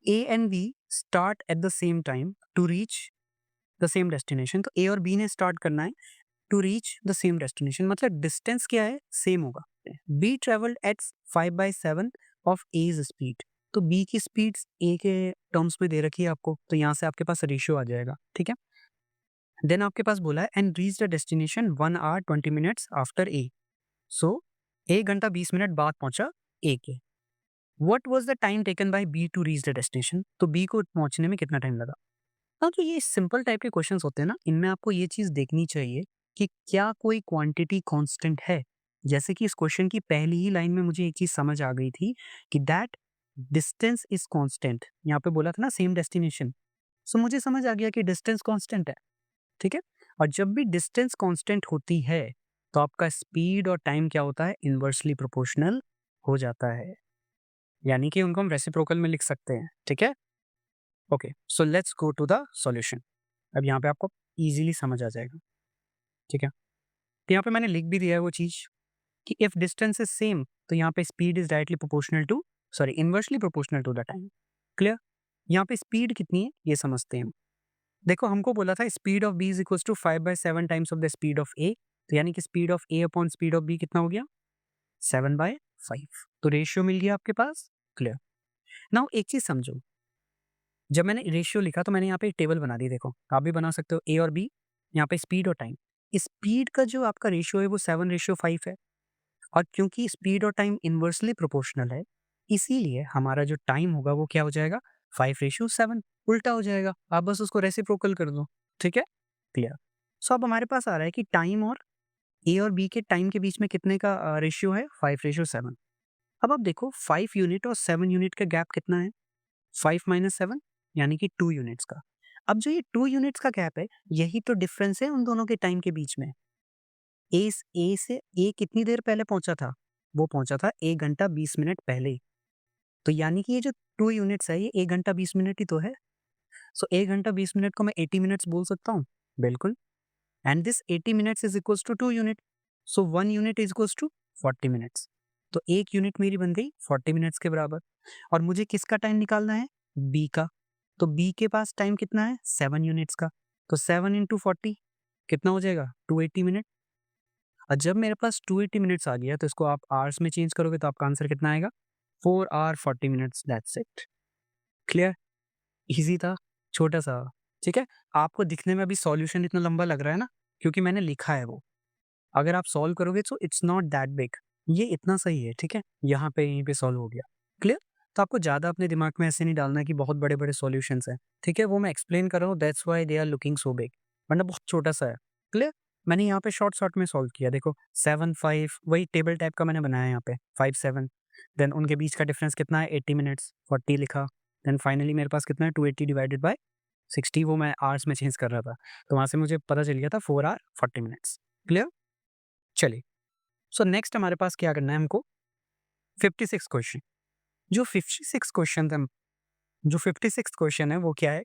A and B start at the same time to reach the same destination. तो ए और बी ने स्टार्ट करना है to reach the same destination, मतलब डिस्टेंस क्या है? सेम होगा। B travelled at 5/7 of A's speed. तो बी की स्पीड ए के टर्म्स में दे रखी है आपको, तो यहाँ से आपके पास रेशियो आ जाएगा, ठीक है? देन आपके पास बोला है and reach the destination 1 hour 20 minutes after A. So 1 घंटा 20 मिनट बाद पहुंचा ए के। What was the time taken by B to reach the destination? तो बी को पहुंचने में कितना टाइम लगा? हाँ, तो ये सिंपल टाइप के क्वेश्चंस होते हैं ना, इनमें आपको ये चीज देखनी चाहिए कि क्या कोई क्वांटिटी कांस्टेंट है? जैसे कि इस क्वेश्चन की पहली ही लाइन में मुझे एक चीज़ समझ आ गई थी कि दैट डिस्टेंस इज़ कांस्टेंट। यहाँ पे बोला था ना सेम डेस्टिनेशन। सो मुझे समझ आ गया कि डिस्टेंस कांस्टेंट है, ठीक है? और जब भी डिस्टेंस कांस्टेंट होती है, तो आपका स्पीड और टाइम क्या होता है? इन्वर्सली प्रोपोर्शनल हो जाता है। यानी कि उनको हम रेसिप्रोकल में लिख सकते हैं, ठीक है? Okay, so let's go to the solution. अब यहाँ पे आपको ईज़िली समझ आ जाएगा, ठीक है? तो यहाँ पे मैंने लिख भी दिया है वो चीज़ कि इफ डिस्टेंस इज सेम तो यहाँ पे speed is directly proportional to inversely proportional to the time. Clear? यहाँ पे स्पीड कितनी है ये समझते हैं हम। देखो हमको बोला था speed of B is equal to 5/7 times of the speed of A, तो यानी कि speed of A upon speed of B कितना हो गया? 7/5। तो रेशियो मिल गया आपके पास। क्लियर? नाउ एक चीज समझो, जब मैंने रेशियो लिखा तो मैंने यहाँ पे एक टेबल बना दी। देखो आप भी बना सकते हो, ए और बी, यहाँ पे स्पीड और टाइम। स्पीड का जो आपका रेशियो है वो 7/5 है, और क्योंकि स्पीड और टाइम इन्वर्सली प्रोपोर्शनल है, इसीलिए हमारा जो टाइम होगा वो क्या हो जाएगा? 5/7, उल्टा हो जाएगा। आप बस उसको रेसिप्रोकल कर दो, ठीक है? क्लियर? सो अब हमारे पास आ रहा है कि टाइम और ए और बी के टाइम के बीच में कितने का रेशियो है? 5/7। अब आप देखो 5 यूनिट और 7 यूनिट का गैप कितना है? 5 - 7 यानी कि 2 यूनिट्स का। अब जो ये 2 यूनिट्स का गैप है, यही तो डिफरेंस है उन दोनों के टाइम के बीच में। ए से ए कितनी देर पहले पहुंचा था? वो पहुंचा था 1 घंटा 20 मिनट पहले। तो यानी कि ये जो 2 यूनिट्स है, ये 1 घंटा 20 मिनट ही तो है। सो 1 घंटा 20 मिनट को मैं 80 मिनट्स बोल सकता हूँ? बिल्कुल। And this 80 minutes is equals to 2 unit. So 1 unit is equals to 40 minutes. तो 1 यूनिट मेरी बन गई 40 मिनट्स के बराबर। और मुझे किसका टाइम निकालना है? बी का। तो बी के पास टाइम कितना है? 7 यूनिट्स का। तो 7 इंटू 40 कितना हो जाएगा? 280 मिनट। और जब मेरे पास 280 मिनट्स आ गया तो इसको आप आवर्स में चेंज करोगे तो आपका आंसर कितना आएगा? 4 hour 40 minutes, that's it. Clear? Easy था, छोटा-सा, ठीक है? आपको दिखने में अभी सॉल्यूशन इतना लंबा लग रहा है ना, क्योंकि मैंने लिखा है वो। अगर आप सॉल्व करोगे so it's not that big. ये इतना सही है, ठीक है? यहाँ पे यहीं पे सॉल्व हो गया। क्लियर? तो आपको ज़्यादा अपने दिमाग में ऐसे नहीं डालना कि बहुत बड़े-बड़े सॉल्यूशंस हैं, ठीक है? वो मैं एक्सप्लेन कर रहा हूँ, that's why they are looking so big, वरना बहुत छोटा-सा है। क्लियर? मैंने यहाँ पे शॉर्ट-शॉर्ट में सॉल्व किया। देखो 7-5 वही टेबल टाइप का मैंने बनाया यहाँ पे, 5-7, देन उनके बीच का डिफरेंस कितना है? 80 मिनट्स, 40 लिखा, देन फाइनली मेरे पास कितना है? 280 डिवाइडेड बाय 60, वो मैं आवर्स में चेंज कर रहा था। तो वहाँ से मुझे पता चल गया था 4 आवर 40 मिनट्स। क्लियर? चलिए, सो नेक्स्ट हमारे पास क्या करना है हमको? 56 क्वेश्चन। जो 56 क्वेश्चन था, जो 56 क्वेश्चन है वो क्या है?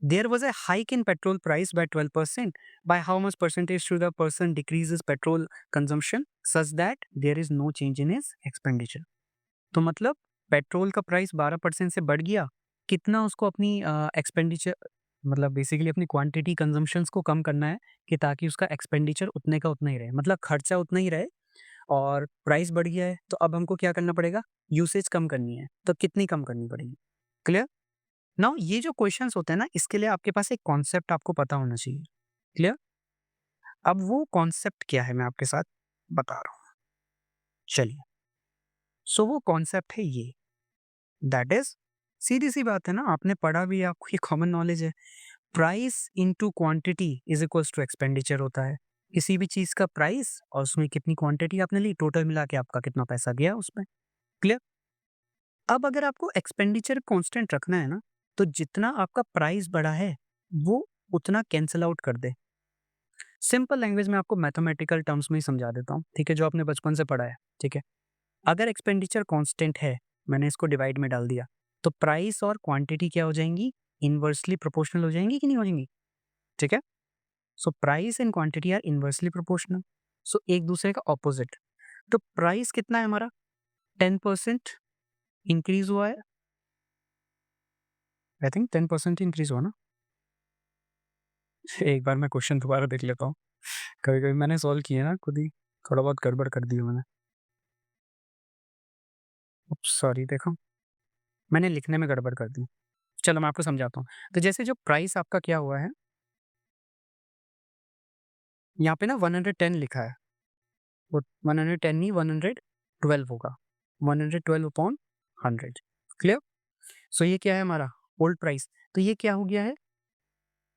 There was a hike in petrol price by 12%, by how much percentage should a person decrease his petrol consumption such that there is no change in his expenditure? तो मतलब petrol का price 12% से बढ़ गया, कितना उसको अपनी एक्सपेंडिचर, मतलब बेसिकली अपनी क्वांटिटी कंजम्पशंस को कम करना है कि ताकि उसका एक्सपेंडिचर उतने का उतना ही रहे, मतलब खर्चा उतना ही रहे। और प्राइस बढ़ गया है तो अब हमको क्या करना पड़ेगा? यूसेज कम करनी है, तो कितनी कम करनी पड़ेगी? क्लियर? नाउ ये जो क्वेश्चंस होते हैं ना, इसके लिए आपके पास एक कॉन्सेप्ट आपको पता होना चाहिए। क्लियर? अब वो कॉन्सेप्ट क्या है मैं आपके साथ बता रहा हूँ। चलिए, सो वो कॉन्सेप्ट है ये, दैट इज, सीधी सी बात है ना, आपने पढ़ा भी है, आपको ये कॉमन नॉलेज है। Price into quantity is equals to expenditure होता है। किसी भी चीज का प्राइस और उसमें कितनी क्वांटिटी आपने ली, टोटल मिला के आपका कितना पैसा गया उसमें। क्लियर? अब अगर आपको एक्सपेंडिचर कांस्टेंट रखना है ना, तो जितना आपका प्राइस बढ़ा है वो उतना कैंसल आउट कर दे। सिंपल लैंग्वेज में आपको मैथमेटिकल टर्म्स में ही समझा देता हूँ, ठीक है, जो आपने बचपन से पढ़ा है। ठीक है, अगर एक्सपेंडिचर कांस्टेंट है, मैंने इसको डिवाइड में डाल दिया, तो प्राइस और क्वांटिटी क्या हो जाएंगी? इनवर्सली प्रोपोर्शनल हो जाएंगी कि नहीं हो जाएंगी? ठीक है, so price and quantity are inversely proportional, so एक दूसरे का ऑपोजिट। तो प्राइस कितना है हमारा? 10% इंक्रीज हुआ है, आई थिंक 10% इंक्रीज हुआ ना। एक बार मैं क्वेश्चन दोबारा देख लेता हूँ, कभी कभी मैंने सॉल्व किए ना खुद ही, थोड़ा बहुत गड़बड़ कर दिया मैंने। सॉरी, देखो मैंने लिखने में गड़बड़ कर दी। चलो मैं आपको समझाता हूँ। तो जैसे जो प्राइस आपका क्या हुआ है, यहाँ पे ना 110 लिखा है, वो 110 नहीं 112 होगा, 112 अपॉन 100। क्लियर? सो ये क्या है हमारा? Old price. तो ये क्या हो गया है?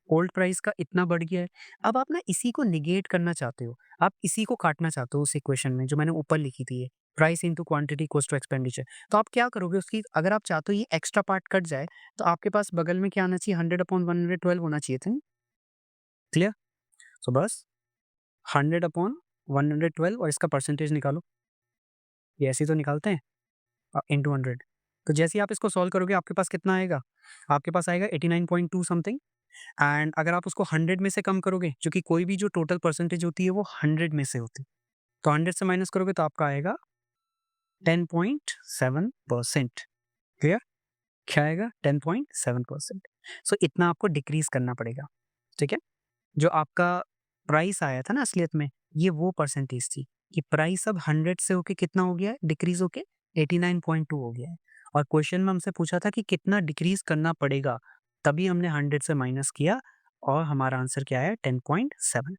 ओल्ड प्राइस का इतना बढ़ गया है। अब आप ना इसी को नेगेट करना चाहते हो, आप इसी को काटना चाहते हो उस इक्वेशन में जो मैंने ऊपर लिखी थी ये, price into quantity equals to expenditure. तो आप क्या करोगे उसकी, अगर आप चाहते हो ये एक्स्ट्रा पार्ट कट जाए, तो आपके पास बगल में क्या आना चाहिए, 100/112 होना चाहिए था। क्लियर? सो बस 100/112 और इसका परसेंटेज निकालो। ये ऐसे ही तो निकालते हैं, इंटू 100। तो जैसे ही आप इसको सॉल्व करोगे आपके पास कितना आएगा? आपके पास आएगा 89.2 समथिंग। एंड अगर आप उसको 100 में से कम करोगे, क्योंकि कोई भी जो टोटल परसेंटेज होती है वो 100 में से होती है, तो 100 से माइनस करोगे तो आपका आएगा 10.7%। क्लियर? क्या आएगा? 10.7%। सो इतना आपको डिक्रीज करना पड़ेगा। ठीक है? जो आपका प्राइस आया था ना असलियत में, ये वो परसेंटेज थी कि प्राइस अब 100 से होके कितना हो गया है, डिक्रीज होके 89.2 हो गया है। और क्वेश्चन में हमसे पूछा था कि कितना डिक्रीज करना पड़ेगा, तभी हमने 100 से माइनस किया और हमारा आंसर क्या है, 10.7।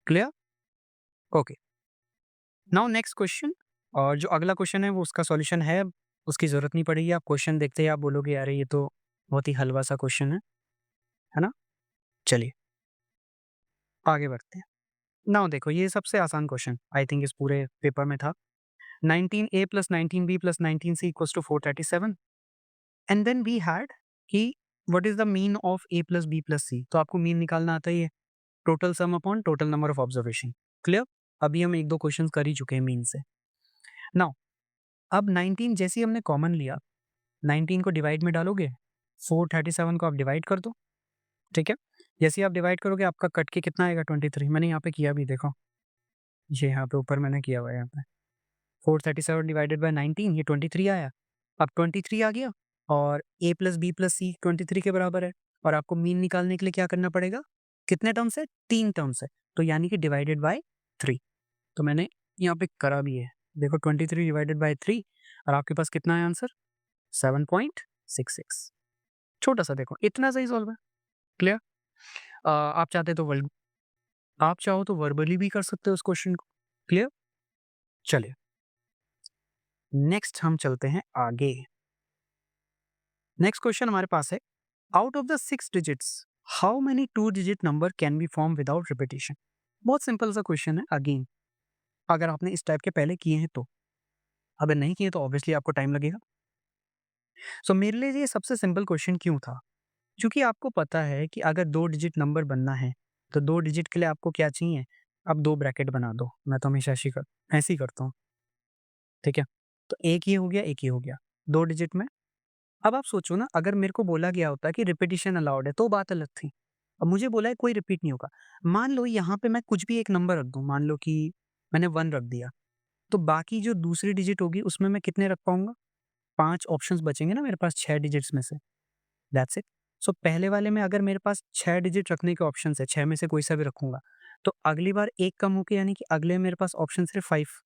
Clear? Okay. Now next question. और जो अगला क्वेश्चन है वो उसका सॉल्यूशन है, उसकी जरूरत नहीं पड़ेगी। आप क्वेश्चन देखते ही आप बोलोगे अरे ये तो बहुत ही हलवा सा क्वेश्चन है ना? चलिए आगे बढ़ते हैं। नाउ देखो ये सबसे आसान क्वेश्चन आई थिंक इस पूरे पेपर में था। 19a plus 19b plus 19c equals to 437 and then we had कि what is the mean of a plus b plus c। तो आपको मीन निकालना आता ही है, total sum upon total number of observation. Clear? अभी हम एक दो क्वेश्चन कर ही चुके हैं मीन से। नाउ अब 19 जैसे ही हमने कॉमन लिया, 19 को डिवाइड में डालोगे, 437 को आप डिवाइड कर दो। ठीक है? जैसे ही आप डिवाइड करोगे आपका कट के कितना आएगा, 23। मैंने यहाँ पे किया भी, देखो ये यहाँ पे ऊपर मैंने किया हुआ है यहाँ पे। 437 डिवाइडेड बाय 19, ये 23 आया। अब 23 आ गया और a प्लस बी प्लस सी 23 के बराबर है। और आपको मीन निकालने के लिए क्या करना पड़ेगा, कितने टर्म्स है, 3 टर्म्स है, तो यानी कि डिवाइडेड बाय 3। तो मैंने यहाँ पे करा भी है, देखो 23 डिवाइडेड बाय 3 और आपके पास कितना है आंसर, 7.66। छोटा सा देखो, इतना सही सॉल्व है। क्लियर? आप चाहते तो आप चाहो तो वर्बली भी कर सकते हो उस क्वेश्चन को। क्लियर? चलिए नेक्स्ट हम चलते हैं आगे। नेक्स्ट क्वेश्चन हमारे पास है, out of the 6 digits how many 2 digit number can be form without repetition. बहुत सिंपल सा क्वेश्चन है अगेन, अगर आपने इस टाइप के पहले किए हैं तो, अगर नहीं किए तो ऑब्वियसली आपको टाइम लगेगा। सो मेरे लिए ये सबसे सिंपल क्वेश्चन क्यों था, क्योंकि आपको पता है कि अगर 2 डिजिट नंबर बनना है तो 2 डिजिट के लिए आपको क्या चाहिए, अब 2 ब्रैकेट बना दो। मैं तो हमेशा ऐसे ही करता हूँ। ठीक है? तो एक ये हो गया, एक ये हो गया 2 डिजिट में। अब आप सोचो ना, अगर मेरे को बोला गया होता कि रिपीटिशन अलाउड है तो बात अलग थी। अब मुझे बोला है कोई रिपीट नहीं होगा। मान लो यहाँ पे मैं कुछ भी एक नंबर रख दूँ, मान लो कि मैंने 1 रख दिया, तो बाकी जो दूसरी डिजिट होगी उसमें मैं कितने रख पाऊँगा? 5 ऑप्शंस बचेंगे ना मेरे पास 6 डिजिट्स में से। That's it. सो पहले वाले में अगर मेरे पास 6 डिजिट रखने के ऑप्शंस है, 6 में से कोई सा भी रखूँगा, तो अगली बार 1 कम होके यानी कि अगले मेरे पास ऑप्शन सिर्फ 5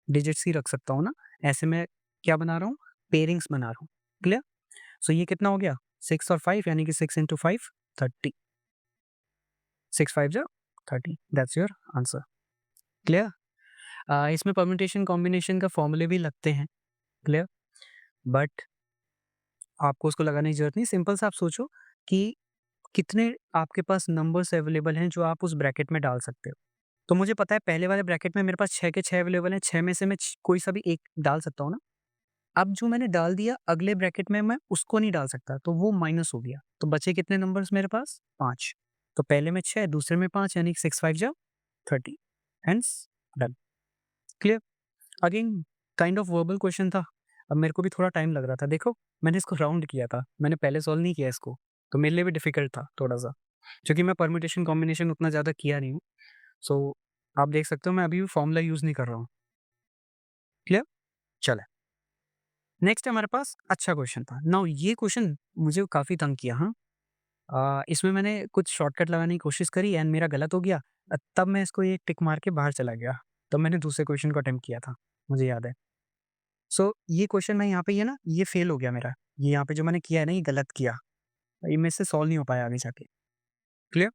डिजिट्स ही रख सकता हूँ ना। ऐसे में क्या बना रहा हूँ? पेयरिंग्स बना रहा हूँ। क्लियर? सो ये कितना हो गया, 6 और 5 यानी कि 6 इंटू 5 30, 6 5 जा 30, दैट्स योर आंसर। क्लियर? इसमें परम्यूटेशन कॉम्बिनेशन का फॉर्मूले भी लगते हैं। क्लियर? बट आपको उसको लगाने की जरूरत नहीं, सिंपल सा आप सोचो कि कितने आपके पास नंबर्स अवेलेबल हैं जो आप उस ब्रैकेट में डाल सकते हो। तो मुझे पता है पहले वाले ब्रैकेट में मेरे पास 6 के 6 अवेलेबल हैं, 6 में से मैं कोई सा भी एक डाल सकता हूँ ना। अब जो मैंने डाल दिया अगले ब्रैकेट में मैं उसको नहीं डाल सकता, तो वो माइनस हो गया। तो बचे कितने नंबर्स मेरे पास? 5। तो पहले में 6, दूसरे में 5 यानी 6 5 जा 30, hence done. Clear? Again kind of verbal question था। अब मेरे को भी थोड़ा टाइम लग रहा था। देखो मैंने इसको राउंड किया था, मैंने पहले सॉल्व नहीं किया इसको, तो मेरे लिए भी डिफिकल्ट था थोड़ा-सा, क्योंकि मैं परम्यूटेशन कॉम्बिनेशन उतना ज़्यादा किया नहीं हूँ। सो आप देख सकते हो मैं अभी भी फॉर्मूला यूज़ नहीं कर रहा हूँ। क्लियर? चलें। नेक्स्ट हमारे पास अच्छा क्वेश्चन था। नाउ ये क्वेश्चन मुझे काफ़ी तंग किया, हाँ। इसमें मैंने कुछ शॉर्टकट लगाने की कोशिश करी एंड मेरा गलत हो गया। तब मैं इसको ये टिक मार के बाहर चला गया। तब मैंने दूसरे क्वेश्चन को अटेम्प्ट किया था, मुझे याद है। सो ये क्वेश्चन मैं यहाँ पे ये ना ये फेल हो गया मेरा। ये यहाँ पे जो मैंने किया है ना ये गलत किया। ये मेरे से सॉल्व नहीं हो पाया आगे जाके। क्लियर?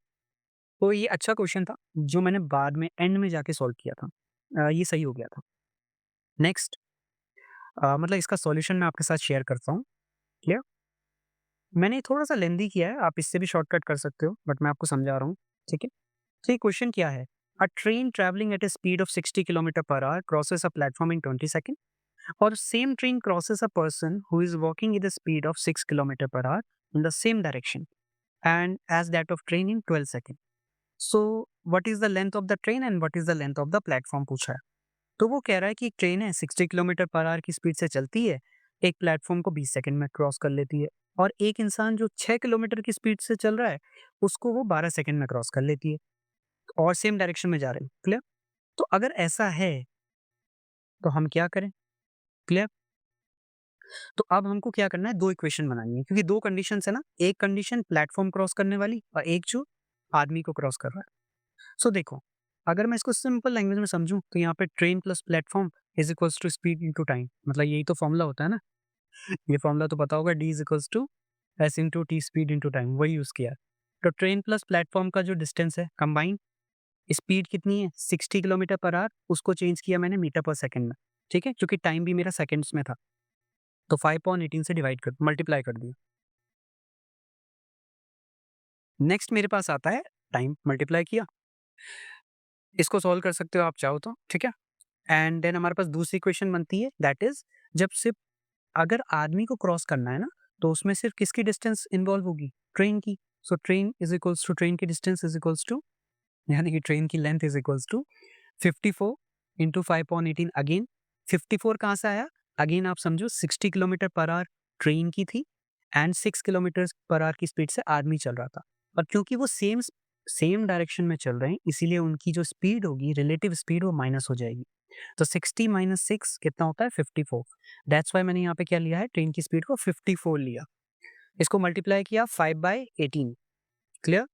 तो ये अच्छा क्वेश्चन था जो मैंने बाद में एंड में जाके सॉल्व किया था। ये सही हो गया था। नेक्स्ट मतलब इसका सॉल्यूशन मैं आपके साथ शेयर करता हूँ। क्लियर? मैंने थोड़ा सा लेंदी किया है, आप इससे भी शॉर्टकट कर सकते हो, बट मैं आपको समझा रहा हूँ, ठीक है? तो ये क्वेश्चन क्या है? A train travelling at a speed of 60 kilometre per hour crosses a platform in 20 second और same train crosses a person who is walking at the speed of 6 kilometre per hour in the same direction and as that of train in 12 seconds. So what is the length of the train and what is the length of the platform पूछा है। तो वो कह रहा है कि एक train है 60 किलोमीटर पर आवर की स्पीड से चलती है, एक प्लेटफॉर्म को 20 सेकंड में क्रॉस कर लेती है और एक इंसान जो 6 किलोमीटर की स्पीड से चल रहा है, उसको वो 12 सेकंड में क्रॉस कर लेती है और सेम डायरेक्शन में जा रहे हैं। क्लियर? तो अगर ऐसा है, तो हम क्या करें? क्लियर? तो अब हमको क्या करना है, 2 इक्वेशन बनानी है क्योंकि 2 कंडीशंस है ना, एक कंडीशन प्लेटफॉर्म क्रॉस करने वाली और एक जो आदमी को क्रॉस कर रहा है। सो देखो, अगर मैं इसको सिंपल लैंग्वेज में समझूँ तो यहाँ पे train plus platform is equals to speed into time, मतलब यही तो फॉर्मूला होता है ना। ये फॉर्मूला तो पता होगा, D is equals to S into T speed into time, वही यूज किया है। तो ट्रेन प्लस प्लेटफॉर्म का जो डिस्टेंस है कंबाइन, स्पीड कितनी है 60 किलोमीटर पर आवर, उसको चेंज किया मैंने मीटर पर सेकंड में, ठीक है, क्योंकि टाइम भी मेरा सेकंड्स में था। तो 5/18 से डिवाइड कर मल्टीप्लाई कर दिया। नेक्स्ट मेरे पास आता है टाइम, मल्टीप्लाई किया। इसको सॉल्व कर सकते हो आप चाहो तो, ठीक है। एंड देन हमारे पास दूसरी इक्वेशन बनती है, दैट इज जब सिर्फ अगर आदमी को क्रॉस करना है ना, तो उसमें सिर्फ किसकी डिस्टेंस इन्वॉल्व होगी? ट्रेन की। So train is equals to train की डिस्टेंस इज इक्वल्स टू, यानी कि ट्रेन की length is equals to 54 into 5/18 again. 54 कहाँ से आया? अगेन आप समझो 60 किलोमीटर पर आवर ट्रेन की थी एंड 6 किलोमीटर पर आवर की स्पीड से आदमी चल रहा था, और क्योंकि वो सेम सेम डायरेक्शन में चल रहे हैं, इसीलिए उनकी जो स्पीड होगी, रिलेटिव स्पीड, वो माइनस हो जाएगी। तो 60 माइनस 6 कितना होता है? 54। दैट्स वाई मैंने यहाँ पे क्या लिया है, ट्रेन की स्पीड को 54 लिया। इसको मल्टीप्लाई किया 5/18, क्लियर,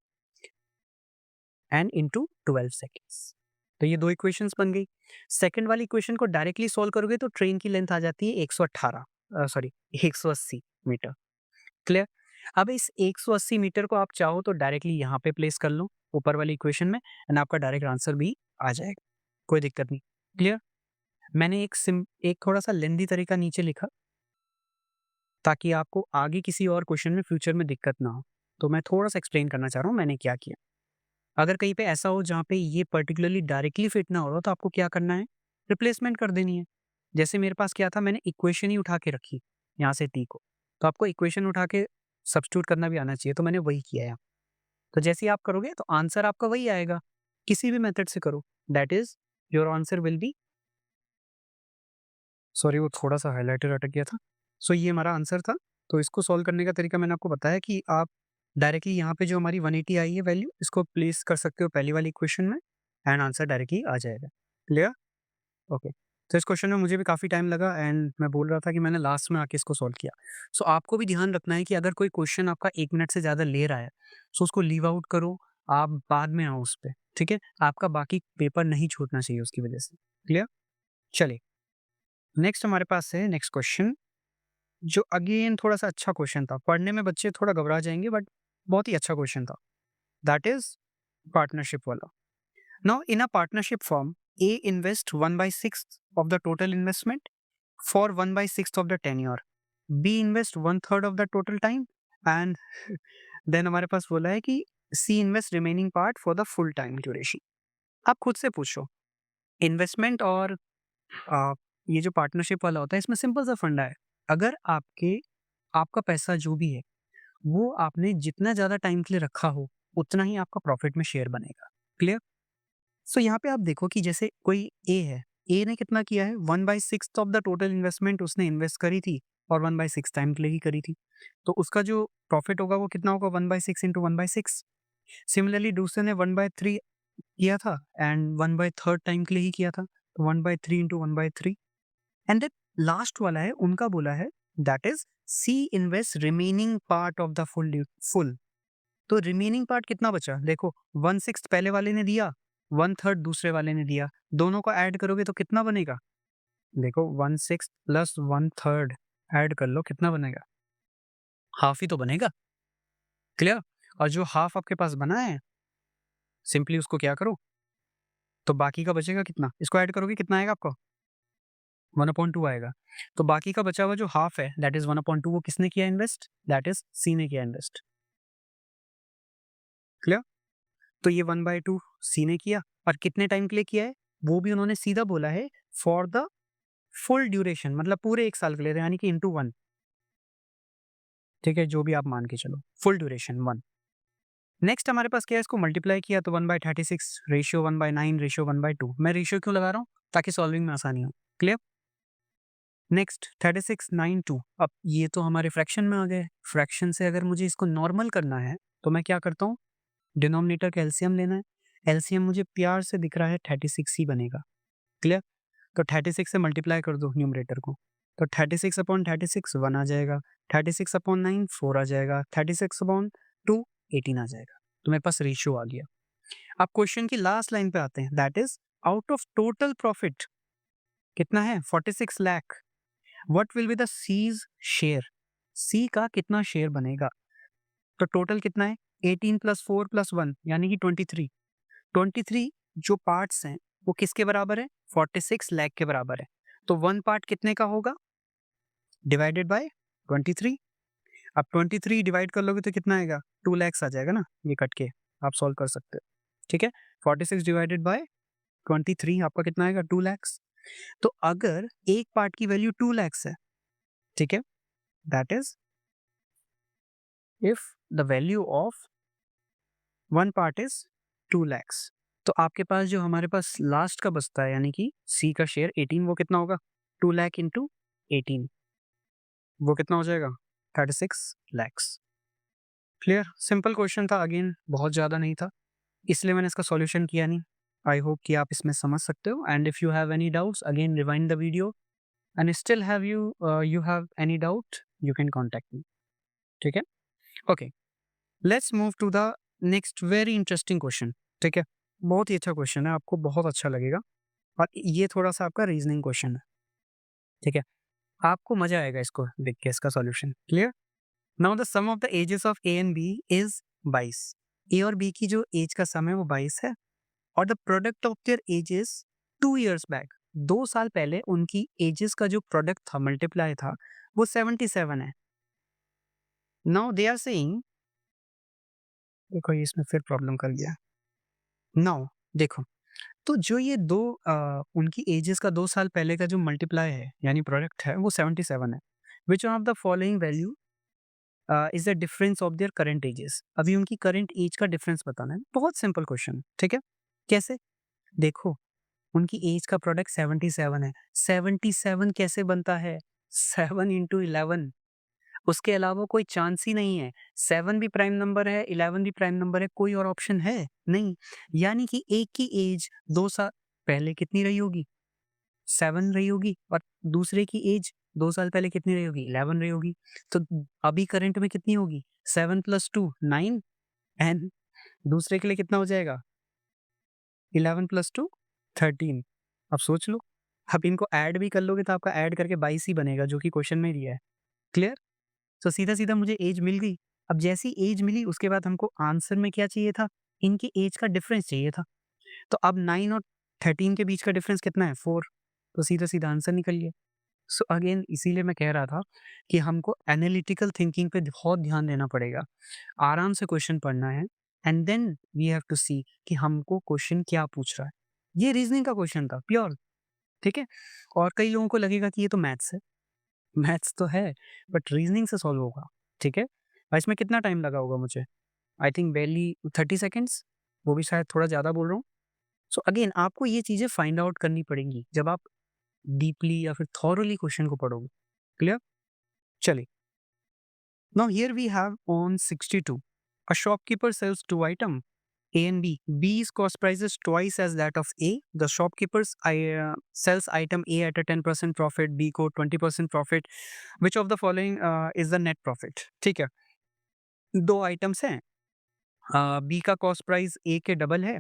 एंड इनटू 12 सेकेंड्स। तो ये 2 इक्वेशंस बन गई। सेकंड वाली इक्वेशन को डायरेक्टली सोल्व करोगे तो ट्रेन की लेंथ आ जाती है 180 मीटर, क्लियर। अब इस 180 मीटर को आप चाहो तो डायरेक्टली यहाँ पे प्लेस कर लो ऊपर वाली इक्वेशन में, एंड आपका डायरेक्ट आंसर भी आ जाएगा, कोई दिक्कत नहीं, क्लियर। मैंने एक थोड़ा सा लेंदी तरीका नीचे लिखा ताकि आपको आगे किसी और क्वेश्चन में फ्यूचर में दिक्कत ना हो। तो मैं थोड़ा सा एक्सप्लेन करना चाह रहा हूँ मैंने क्या किया। अगर कहीं पे ऐसा हो जहाँ पे ये पर्टिकुलरली डायरेक्टली फिट ना हो रहा, तो आपको क्या करना है, रिप्लेसमेंट कर देनी है। जैसे मेरे पास क्या था, मैंने इक्वेशन ही उठा के रखी यहाँ से टी को, तो आपको इक्वेशन उठा के सब्स्टिट्यूट करना भी आना चाहिए, तो मैंने वही किया यहाँ। तो जैसे ही आप करोगे तो आंसर आपका वही आएगा, किसी भी मेथड से करो, that is your answer will be, sorry वो थोड़ा सा हाइलाइटर अटक गया था। सो ये हमारा आंसर था। तो इसको सॉल्व करने का तरीका मैंने आपको बताया कि आप डायरेक्टली यहाँ पे जो हमारी 180 आई है वैल्यू, इसको प्लेस कर सकते हो पहली वाली इक्वेशन में एंड आंसर डायरेक्टली आ जाएगा, क्लियर। ओके। तो इस क्वेश्चन में मुझे भी काफ़ी टाइम लगा एंड मैं बोल रहा था कि मैंने लास्ट में आके इसको सॉल्व किया। सो आपको भी ध्यान रखना है कि अगर कोई क्वेश्चन आपका 1 मिनट से ज़्यादा ले रहा है, सो उसको लीव आउट करो, आप बाद में आओ उस पे, ठीक है? आपका बाकी पेपर नहीं छूटना चाहिए उसकी वजह से, क्लियर? चलिए, नेक्स्ट हमारे पास है नेक्स्ट क्वेश्चन, जो अगेन थोड़ा-सा अच्छा क्वेश्चन था। पढ़ने में बच्चे थोड़ा घबरा जाएँगे, बट बहुत ही अच्छा क्वेश्चन था। दैट इज़ पार्टनरशिप वाला। Now, in a partnership firm, A invests 1/6 of the total investment for 1/6 of the tenure. B invests 1/3 of the total time, and then हमारे पास बोला है कि C invests remaining part for the full time duration. आप खुद से पूछो, investment और ये जो पार्टनरशिप वाला होता है, इसमें सिंपल सा फंडा है। अगर आपका पैसा जो भी है, वो आपने जितना ज़्यादा टाइम के लिए रखा हो, उतना ही आपका प्रॉफिट में शेयर बनेगा। क्लियर? सो यहाँ पे आप देखो कि जैसे कोई ए है, ए ने कितना किया है, 1/6 ऑफ द टोटल इन्वेस्टमेंट उसने इन्वेस्ट करी थी और 1/6 टाइम के लिए ही करी थी। तो उसका जो प्रॉफिट होगा वो कितना होगा, 1/6 इंटू 1/6। सिमिलरली दूसरे ने 1/3 किया था एंड 1/3 टाइम के लिए ही किया था, तो 1/3 इंटू 1/3। एंड देन लास्ट वाला है, उनका बोला है, that is C invest remaining part of the full. तो रिमेनिंग पार्ट कितना बचा, देखो 1/6 पहले वाले ने दिया, 1/3 दूसरे वाले ने दिया, दोनों को ऐड करोगे तो कितना बनेगा, देखो 1/6 प्लस 1/3 ऐड कर लो, कितना बनेगा, हाफ ही तो बनेगा, क्लियर। और जो हाफ आपके पास बना है, सिंपली उसको क्या करो, तो बाकी का बचेगा कितना, इसको ऐड करोगे कितना आएगा आपको, 1/2 आएगा। तो बाकी का बचा हुआ जो हाफ है दैट इज 1/2 वो किसने किया इन्वेस्ट? दैट इज सी ने किया इन्वेस्ट। क्लियर? तो ये 1/2 सी ने किया और कितने टाइम के लिए किया है वो भी उन्होंने सीधा बोला है, फॉर द फुल ड्यूरेशन, मतलब पूरे 1 साल के लिए, यानी कि इंटू 1। ठीक है, जो भी आप मान के चलो, फुल ड्यूरेशन 1। नेक्स्ट हमारे पास क्या है, इसको मल्टीप्लाई किया तो 1/36 रेशियो 1/9 रेशियो 1/2। मैं रेशियो क्यों लगा रहा हूँ? ताकि सॉल्विंग में आसानी हो। क्लियर? नेक्स्ट 36 9 2। अब ये तो हमारे फ्रैक्शन में आ गए। फ्रैक्शन से अगर मुझे इसको नॉर्मल करना है तो मैं क्या करता हूँ, डिनोमिनेटर का एलसीएम लेना है। एलसीएम मुझे प्यार से दिख रहा है 36 ही बनेगा। क्लियर? तो 36 से मल्टीप्लाई कर दो न्यूमरेटर को, तो 36/36 1 आ जाएगा, 36/9 4 आ जाएगा, 36/2 18 आ जाएगा। तो मेरे पास रेशियो आ गया। अब क्वेश्चन की लास्ट लाइन पे आते हैं, that is out of total profit कितना है 46 lakh, what will be the C's share, C का कितना शेयर बनेगा। तो टोटल कितना है 18 + 4 + 1 यानी कि 23। 23 जो पार्ट्स हैं वो किसके बराबर है, 46 लाख के बराबर है। तो 1 पार्ट कितने का होगा, डिवाइडेड बाय 23। अब 23 डिवाइड कर लोगे तो कितना आएगा, 2 lakhs आ जाएगा ना, ये कट के आप सॉल्व कर सकते हो। ठीक है, 46 डिवाइडेड बाय 23 आपका कितना आएगा, 2 lakhs। तो अगर एक पार्ट की वैल्यू 2 lakhs है, ठीक है, that is if the value of one part is 2 lakhs, तो आपके पास जो हमारे पास लास्ट का बचता है यानी कि सी का शेयर 18, वो कितना होगा, 2 लाख इंटू 18, वो कितना हो जाएगा, 36 lakhs। क्लियर? सिंपल क्वेश्चन था, अगेन बहुत ज़्यादा नहीं था, इसलिए मैंने इसका सॉल्यूशन किया नहीं। आई होप कि आप इसमें समझ सकते हो, and if you have any doubts again rewind the video, and still have you have any doubt you can contact me. ठीक है, okay, let's move to the next very interesting question. ठीक है, बहुत ही अच्छा क्वेश्चन है, आपको बहुत अच्छा लगेगा, और ये थोड़ा सा आपका रीजनिंग क्वेश्चन है। ठीक है, आपको मजा आएगा इसको देख के, इसका solution. Clear? Now the sum of the ages of A and B is 22। A और बी की जो एज का सम है वो 22 है, और the product of their edges 2 years back, 2 साल पहले उनकी एजेस का जो प्रोडक्ट था, मल्टीप्लाई था, वो 77 है। नाउ दे आर सेइंग, देखो ये इसमें फिर प्रॉब्लम कर गया। नाउ देखो, तो जो ये दो उनकी एजेस का 2 साल पहले का जो मल्टीप्लाई है यानी प्रोडक्ट है वो 77 है। Which one of the following value is the difference of their current ages. अभी उनकी करंट एज का डिफरेंस बताना है, बहुत सिंपल क्वेश्चन। ठीक है, कैसे, देखो उनकी एज का प्रोडक्ट 77 है, 77 कैसे बनता है, 7 इंटू 11, उसके अलावा कोई चांस ही नहीं है। 7 भी प्राइम नंबर है, 11 भी प्राइम नंबर है, कोई और ऑप्शन है नहीं। यानी कि एक की एज 2 साल पहले कितनी रही होगी, 7 रही होगी, और दूसरे की एज 2 साल पहले कितनी रही होगी, 11 रही होगी। तो अभी करंट में कितनी होगी, 7 + 2 9, एंड दूसरे के लिए कितना हो जाएगा, 11 + 2 13। अब सोच लो, अब इनको ऐड भी कर लोगे तो आपका ऐड करके 22 ही बनेगा, जो कि क्वेश्चन में दिया है। क्लियर? तो सीधा-सीधा मुझे एज मिल गई। अब जैसी एज मिली उसके बाद हमको आंसर में क्या चाहिए था, इनकी एज का डिफरेंस चाहिए था। तो अब 9 और 13 के बीच का डिफरेंस कितना है, 4। तो सीधा-सीधा आंसर निकल गया। सो अगेन इसीलिए मैं कह रहा था कि हमको एनालिटिकल थिंकिंग पे बहुत ध्यान देना पड़ेगा। आराम से क्वेश्चन पढ़ना है, and then we have to see कि हमको क्वेश्चन क्या पूछ रहा है। ये रीजनिंग का क्वेश्चन था प्योर। ठीक है, और कई लोगों को लगेगा कि ये तो मैथ्स है। मैथ्स तो है, बट रीजनिंग से सॉल्व होगा। ठीक है, और इसमें कितना टाइम लगा होगा मुझे, आई थिंक barely 30 सेकेंड्स, वो भी शायद थोड़ा ज़्यादा बोल रहा हूँ। सो अगेन आपको ये चीज़ें फाइंड आउट करनी पड़ेंगी जब आप डीपली या फिर थॉरोली क्वेश्चन को पढ़ोगे। क्लियर? चलिए, now here we have on 62, a shopkeeper sells 2 item A and B. B's cost price is twice as that of A. The shopkeepers sells item A at a 10% profit, B को 20% profit. Which of the following is the net profit? ठीक है, दो items हैं, B का cost price ए के double है,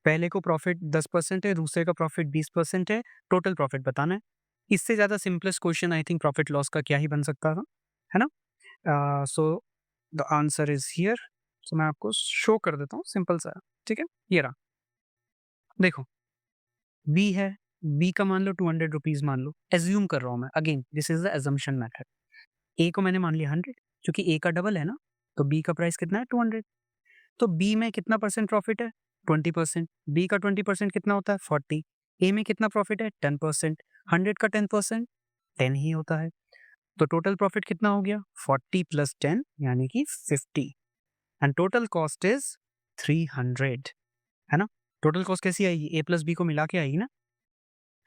पहले को प्रॉफिट 10% है, दूसरे का प्रॉफिट 20% है, टोटल प्रॉफिट बताना है। इससे ज़्यादा simplest question I think profit loss का क्या ही बन सकता था, है ना? So the answer is here. So मैं आपको शो कर देता हूँ, सिंपल सा है। ठीक है, ये रहा, देखो बी है, बी का मान लो 200 रुपीज़ मान लो, एज़्यूम कर रहा हूँ मैं, again this is the assumption method. A को मैंने मान लिया 100 क्योंकि ए का डबल है ना, तो बी का प्राइस कितना है 200। तो बी में कितना परसेंट प्रॉफिट है? 20%। बी का 20% कितना होता है? 40। ए में कितना प्रॉफिट है? 10%। 100 का 10% 10 ही होता है। तो टोटल प्रॉफिट कितना हो गया? 40 प्लस 10 यानी कि 50 एंड टोटल कॉस्ट इज 300, है ना? टोटल कॉस्ट कैसी आएगी? ए प्लस बी को मिला के आएगी ना?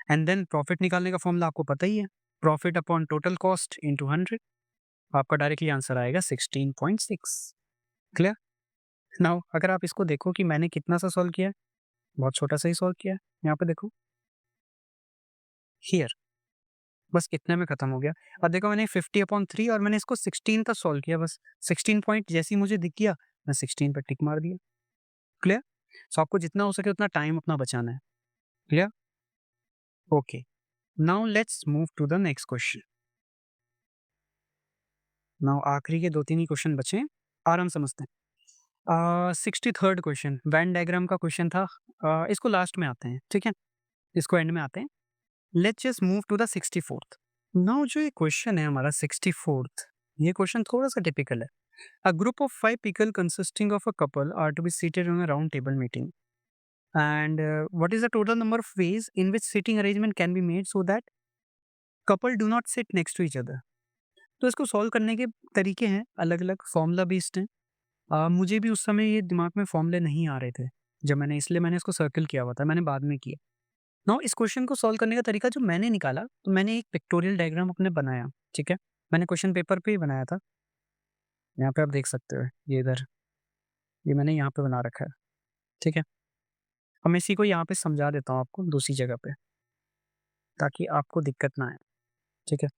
एंड देन प्रॉफिट निकालने का फॉर्मूला आपको पता ही है, profit upon total cost into 100। आपका डायरेक्टली आंसर आएगा 16.6। क्लियर? नाउ अगर आप इसको देखो कि मैंने कितना सा सॉल्व किया है, बहुत छोटा सा ही सॉल्व किया है। यहाँ पे देखो, हियर बस इतने में खत्म हो गया। और देखो मैंने 50/3 और मैंने इसको 16 तक सॉल्व किया, बस 16 पॉइंट जैसे ही मुझे दिख गया, मैं 16 पे टिक मार दिया। क्लियर? सो आपको जितना हो सके उतना टाइम अपना बचाना है। Clear? Okay, now let's move to the next question. Now आखिरी के 2-3 ही क्वेश्चन बचे हैं, आराम से समझते हैं। 63rd क्वेश्चन वेन डायग्राम का क्वेश्चन था। इसको लास्ट में आते हैं, ठीक है? इसको एंड में आते हैं। Let's just move to the 64th। Now जो ये क्वेश्चन है हमारा 64th, ये क्वेश्चन थोड़ा सा टिपिकल है। A group of 5 people consisting of a couple are to be seated on a round table meeting. And what is the total number of ways in which seating arrangement can be made so that couple do not sit next to each other? तो इसको solve करने के तरीके हैं अलग-अलग, formula based हैं। मुझे भी उस समय ये दिमाग में फॉर्मूले नहीं आ रहे थे जब मैंने, इसलिए मैंने इसको सर्कल किया हुआ था, मैंने बाद में किया। नाउ इस क्वेश्चन को सॉल्व करने का तरीका जो मैंने निकाला, तो मैंने एक पिक्टोरियल डायग्राम अपने बनाया, ठीक है? मैंने क्वेश्चन पेपर पे ही बनाया था। यहाँ पे आप देख सकते हो, ये इधर, ये मैंने यहाँ पे बना रखा है, ठीक है? अब मैं इसी को यहाँ पे समझा देता हूँ आपको दूसरी जगह पे, ताकि आपको दिक्कत ना आए, ठीक है?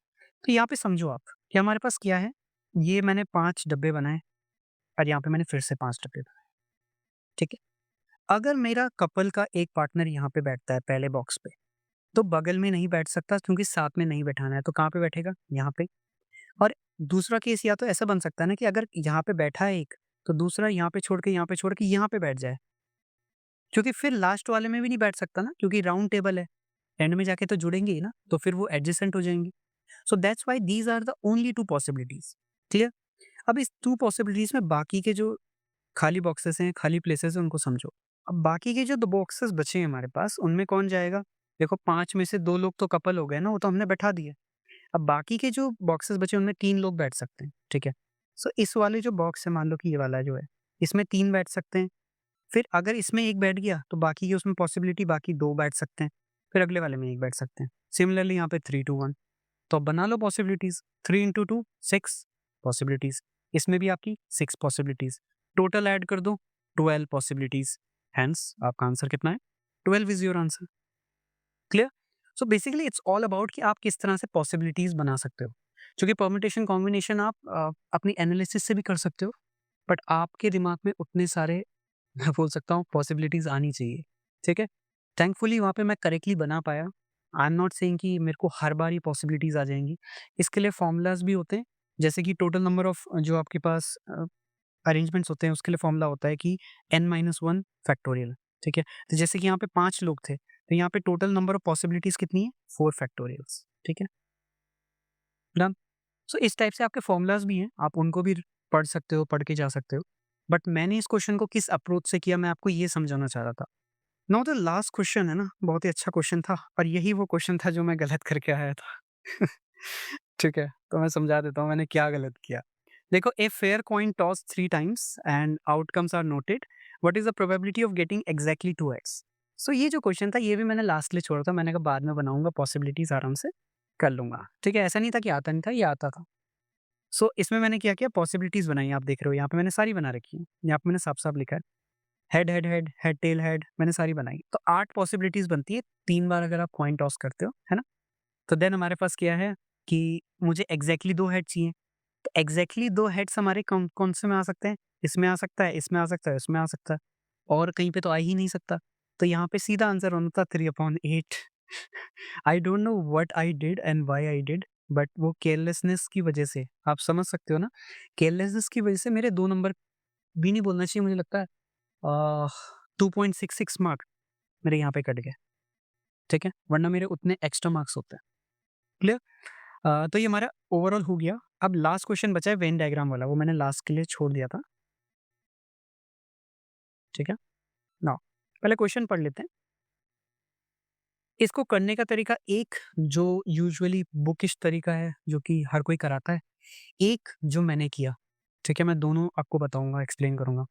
तो यहाँ पे समझो आप कि हमारे पास क्या है, ये मैंने 5 डब्बे बनाए और यहाँ पे मैंने फिर से 5 डब्बे बनाए, ठीक है? अगर मेरा कपल का एक पार्टनर यहाँ पे बैठता है पहले बॉक्स पे, तो बगल में नहीं बैठ सकता क्योंकि साथ में नहीं बैठाना है, तो कहाँ पे बैठेगा? यहाँ पे। और दूसरा केस या तो ऐसा बन सकता है ना कि अगर यहाँ पे बैठा है एक, तो दूसरा यहाँ पे छोड़ के यहाँ पे बैठ जाए, क्योंकि फिर लास्ट वाले में भी नहीं बैठ सकता ना, क्योंकि राउंड टेबल है, एंड में जाके तो जुड़ेंगे ही ना, तो फिर वो एडजेसेंट हो जाएंगे। So that's why these are the only 2 possibilities. Clear? अब इस 2 पॉसिबिलिटीज में बाकी के जो खाली बॉक्सेस हैं, खाली प्लेसेस हैं, उनको समझो। अब बाकी के जो 2 बॉक्सेस बचे हैं हमारे पास, उनमें कौन जाएगा? देखो 5 में से 2 लोग तो कपल हो गए ना, वो तो हमने बैठा दिए। अब बाकी के जो बॉक्सेस बचे उनमें 3 लोग बैठ सकते हैं, ठीक है? सो इस वाले जो बॉक्स है, मान लो कि ये वाला जो है, इसमें 3 बैठ सकते हैं। फिर अगर इसमें 1 बैठ गया, तो बाकी की उसमें पॉसिबिलिटी बाकी 2 बैठ सकते हैं। फिर अगले वाले में 1 बैठ सकते हैं। सिमिलरली यहाँ पे 3 टू 1, तो अब बना लो पॉसिबिलिटीज़। 3 into 2 6 possibilities. इसमें भी आपकी 6 पॉसिबिलिटीज़। टोटल ऐड कर दो 12 पॉसिबिलिटीज़। हैंस आपका आंसर कितना है? 12 is your answer. Clear? So basically it's all about कि आप किस तरह से पॉसिबिलिटीज़ बना सकते हो। क्योंकि परम्यूटेशन कॉम्बिनेशन आप अपनी एनालिसिस से भी कर सकते हो, बट आपके दिमाग में उतने सारे मैं बोल सकता हूँ पॉसिबिलिटीज़ आनी चाहिए, ठीक है? थैंकफुली वहाँ पे मैं करेक्टली बना पाया। आई एम नॉट सेइंग कि मेरे को हर बार ही पॉसिबिलिटीज़ आ जाएँगी। इसके लिए फ़ॉर्मूलाज़ भी होते हैं, जैसे कि टोटल नंबर ऑफ जो आपके पास अरेंजमेंट्स होते हैं, उसके लिए फ़ॉर्मूला होता है कि n-1 फैक्टोरियल, ठीक है? तो जैसे कि यहाँ पे 5 लोग थे, तो यहाँ पे टोटल नंबर ऑफ पॉसिबिलिटीज़ कितनी है? 4 फैक्टोरियल्स, ठीक है? डन। सो इस टाइप से आपके फ़ॉर्मूलाज़ भी हैं, आप उनको भी पढ़ सकते हो, पढ़ के जा सकते हो। बट मैंने इस क्वेश्चन को किस अप्रोच से किया, मैं आपको ये समझाना चाह रहा था। नाउ द लास्ट क्वेश्चन है ना, बहुत ही अच्छा क्वेश्चन था और यही वो क्वेश्चन था जो मैं गलत करके आया था। ठीक है, तो मैं समझा देता हूँ मैंने क्या गलत किया। देखो, a fair coin toss 3 times and outcomes are noted, what is the probability of getting exactly 2x? सो ये जो क्वेश्चन था, ये भी मैंने लास्ट लिए छोड़ा था, मैंने कहा बाद में बनाऊँगा, पॉसिबिलिटीज़ आराम से कर लूँगा। ठीक है, ऐसा नहीं था कि आता नहीं था, ये आता था। सो इसमें मैंने क्या किया, पॉसिबिलिटीज़ बनाई, आप देख रहे हो यहाँ पे मैंने सारी बना रखी हैं। यहाँ पे मैंने साफ-साफ लिखा है, head, head, head, head, tail, head, मैंने सारी बनाई। तो 8 पॉसिबिलिटीज़ बनती है, 3 बार अगर आप कॉइन टॉस करते हो, है ना? तो देन हमारे पास क्या है कि मुझे एग्ज़ैक्टली 2 हेड चाहिए। तो एग्ज़ैक्टली 2 हेड्स हमारे कौन से में आ सकते हैं? इसमें आ सकता है, इसमें आ सकता है, इसमें आ सकता है, और कहीं पे तो आ ही नहीं सकता। तो यहाँ पे सीधा आंसर होना था 3/8। I don't know what I did and why I did, but वो केयरलेसनेस की वजह से, आप समझ सकते हो ना? केयरलेसनेस की वजह से मेरे 2 नंबर भी नहीं बोलना चाहिए, मुझे लगता है 2.66 मार्क मेरे यहाँ पे कट गए। ठीक है? वरना मेरे उतने एक्स्ट्रा मार्क्स होते हैं। क्लियर? तो ये हमारा ओवरऑल हो गया। अब लास्ट क्वेश्चन बचा है वेन डायग्राम वाला, वो मैंने लास्ट के लिए छोड़ दिया था। ठीक है? नाउ पहले क्वेश्चन पढ़ लेते हैं। इसको करने का तरीका एक जो यूजुअली बुकिश तरीका है, जो कि हर कोई कराता है, एक जो मैंने किया, ठीक है? मैं दोनों आपको बताऊँगा, एक्सप्लेन करूँगा।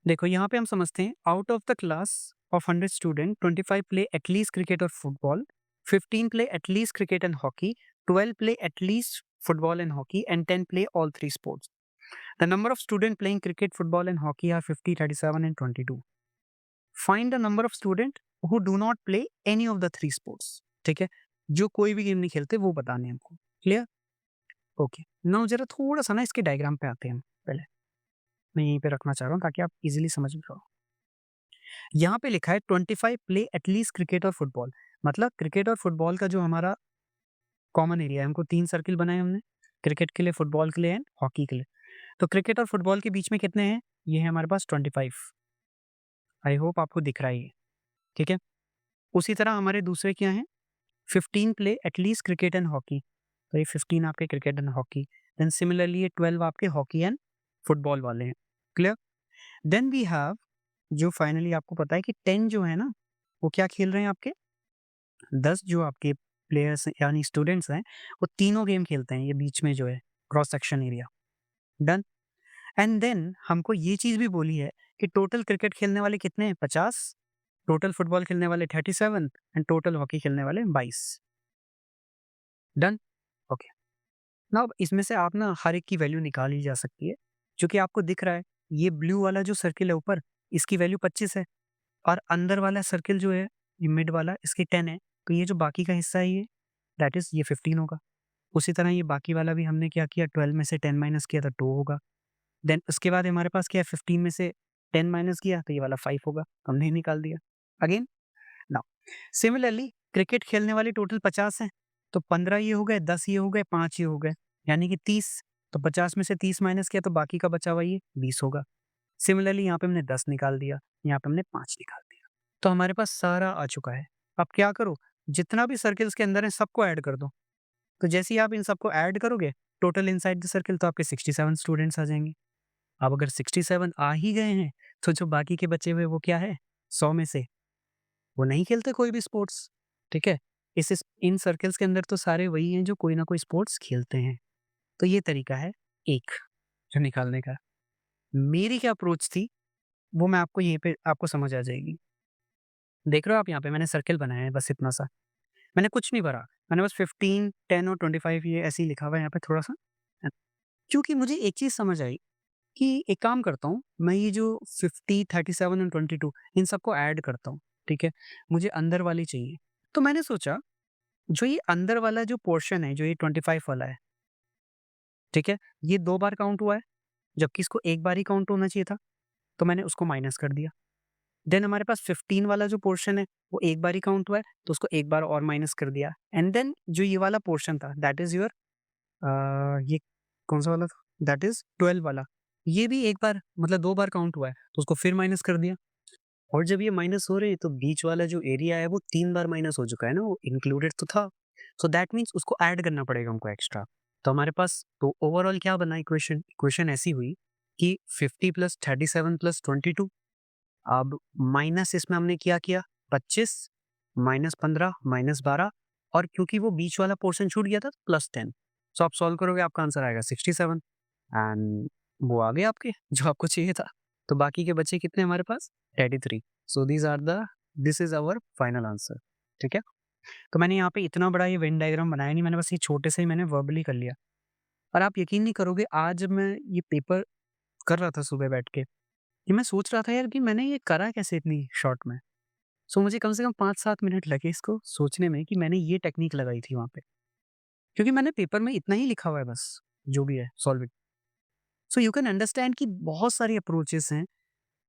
देखो यहाँ पे हम समझते हैं, out of the class of 100 student 25 play at least cricket और football, 15 play at least cricket and hockey, 12 play at least football and hockey and 10 play all three sports. The number of student playing cricket, football and hockey are 50, 37 and 22। Find the number of student who do not play any of the three sports. ठीक है? जो कोई भी game नहीं खेलते वो बताने हैं हमको। क्लियर? ओके। नाउ जरा थोड़ा सा ना इसके डायग्राम पे आते हैं हम पहले। मैं यहीं पे रखना चाह रहा हूँ ताकि आप इजीली समझ भी पाओ। यहाँ पे लिखा है 25 प्ले एटलीस्ट क्रिकेट और फुटबॉल, मतलब क्रिकेट और फुटबॉल का जो हमारा कॉमन एरिया है, हमको 3 सर्किल बनाए हमने, क्रिकेट के लिए, फुटबॉल के लिए एंड हॉकी के लिए। तो क्रिकेट और फुटबॉल के बीच में कितने हैं? ये है हमारे पास 25। आई होप आपको दिख रहा है ये, ठीक है? उसी तरह हमारे दूसरे क्या हैं? 15 play at least cricket and hockey, तो ये 15 आपके cricket and hockey. Then similarly ये 12 आपके हॉकी एंड फुटबॉल वाले हैं। क्लियर? देन वी हैव जो फाइनली आपको पता है कि 10 जो है ना, वो क्या खेल रहे हैं आपके? 10 जो आपके प्लेयर्स यानी स्टूडेंट्स हैं, वो तीनों गेम खेलते हैं, ये बीच में जो है cross section area. Done? And then हमको ये चीज़ भी बोली है कि टोटल क्रिकेट खेलने वाले कितने हैं? 50, टोटल फुटबॉल खेलने वाले 37 एंड टोटल हॉकी खेलने वाले 22। डन? ओके। नाउ इसमें से आप ना हर एक की वैल्यू निकाली जा सकती है। चूँकि आपको दिख रहा है, ये ब्लू वाला जो सर्किल है ऊपर, इसकी वैल्यू 25 है और अंदर वाला सर्किल जो है, ये मिड वाला, इसकी 10 है। तो ये जो बाकी का हिस्सा है ये, दैट इज़ ये 15 होगा। उसी तरह ये बाकी वाला भी हमने क्या किया, 12 में से 10 माइनस किया तो 2 होगा। देन उसके बाद हमारे पास क्या है, 15 में से 10 माइनस किया तो ये वाला 5 होगा, तो हमने निकाल दिया। अगेन नाउ सिमिलरली क्रिकेट खेलने वाले टोटल 50 हैं, तो 15 ये हो गए, 10 ये हो गए, 5 ये हो गए, यानी कि 30। तो 50 में से 30 माइनस किया तो बाकी का बचा हुआ ये 20 होगा। सिमिलरली यहाँ पे हमने 10 निकाल दिया, यहाँ पे हमने 5 निकाल दिया। तो हमारे पास सारा आ चुका है। अब क्या करो, जितना भी सर्किल्स के अंदर है सबको ऐड कर दो। तो जैसे ही आप इन सबको ऐड करोगे, टोटल इनसाइड द सर्किल, तो आपके 67 स्टूडेंट्स आ जाएँगे। अब अगर 67 आ ही गए हैं, तो जो बाकी के बचे हुए वो क्या है? 100 में से वो नहीं खेलते कोई भी स्पोर्ट्स, ठीक है? इस इन सर्कल्स के अंदर तो सारे वही हैं जो कोई ना कोई स्पोर्ट्स खेलते हैं। तो ये तरीका है एक जो निकालने का। मेरी क्या अप्रोच थी, वो मैं आपको यहीं पे आपको समझ आ जाएगी। देख रहे हो आप यहाँ पे मैंने सर्कल बनाया है बस इतना सा। मैंने कुछ नहीं भरा, मैंने बस 15, 10 और 25 ये ऐसे ही लिखा हुआ है यहाँ पे थोड़ा-सा। क्योंकि मुझे एक चीज़ समझ आई कि एक काम करता हूँ, मैं ये जो 50, 37 और 22 इन सबको ऐड करता हूँ, ठीक है? मुझे अंदर वाली चाहिए। तो मैंने सोचा जो ये अंदर वाला जो पोर्शन है, जो ये 25 वाला है, ठीक है? ये 2 बार काउंट हुआ है, जबकि इसको 1 बार ही काउंट होना चाहिए था, तो मैंने उसको माइनस कर दिया। देन हमारे पास 15 वाला जो पोर्शन है, वो 1 बार ही काउंट हुआ है, तो उसको 1 बार और माइनस कर दिया। एंड देन जो ये वाला पोर्शन था, दैट इज़ योर ये कौन-सा वाला था? दैट इज़ 12 वाला। ये भी 1 बार मतलब 2 बार काउंट हुआ है, तो उसको फिर माइनस कर दिया। और जब ये माइनस हो रहे हैं, तो बीच वाला जो एरिया है, वो 3 बार माइनस हो चुका है ना, वो इंक्लूडेड तो था। सो दैट मीन्स उसको ऐड करना पड़ेगा हमको एक्स्ट्रा। तो हमारे पास तो ओवरऑल क्या बना इक्वेशन? इक्वेशन ऐसी हुई कि 50 प्लस 37 प्लस 22, अब माइनस इसमें हमने क्या किया 25 माइनस 15 माइनस 12 और क्योंकि वो बीच वाला पोर्शन छूट गया था तो प्लस 10। सो आप सॉल्व करोगे आपका आंसर आएगा 67 एंड वो आ गए आपके जो आपको चाहिए था। तो बाकी के बचे कितने हमारे पास 33। So these are the this is our final answer. ठीक है, तो मैंने यहाँ पे इतना बड़ा ये वेन डायग्राम बनाया नहीं, मैंने बस ये छोटे से ही मैंने वर्बली कर लिया। और आप यकीन नहीं करोगे, आज मैं ये पेपर कर रहा था सुबह बैठ के, ये मैं सोच रहा था यार कि मैंने ये करा कैसे इतनी शॉर्ट में। सो मुझे कम से कम 5-7 मिनट लगे इसको सोचने में कि मैंने ये टेक्नीक लगाई थी वहाँ पे। क्योंकि मैंने पेपर में इतना ही लिखा हुआ है बस, जो भी है solve it. So you can understand कि बहुत सारी अप्रोचेस हैं,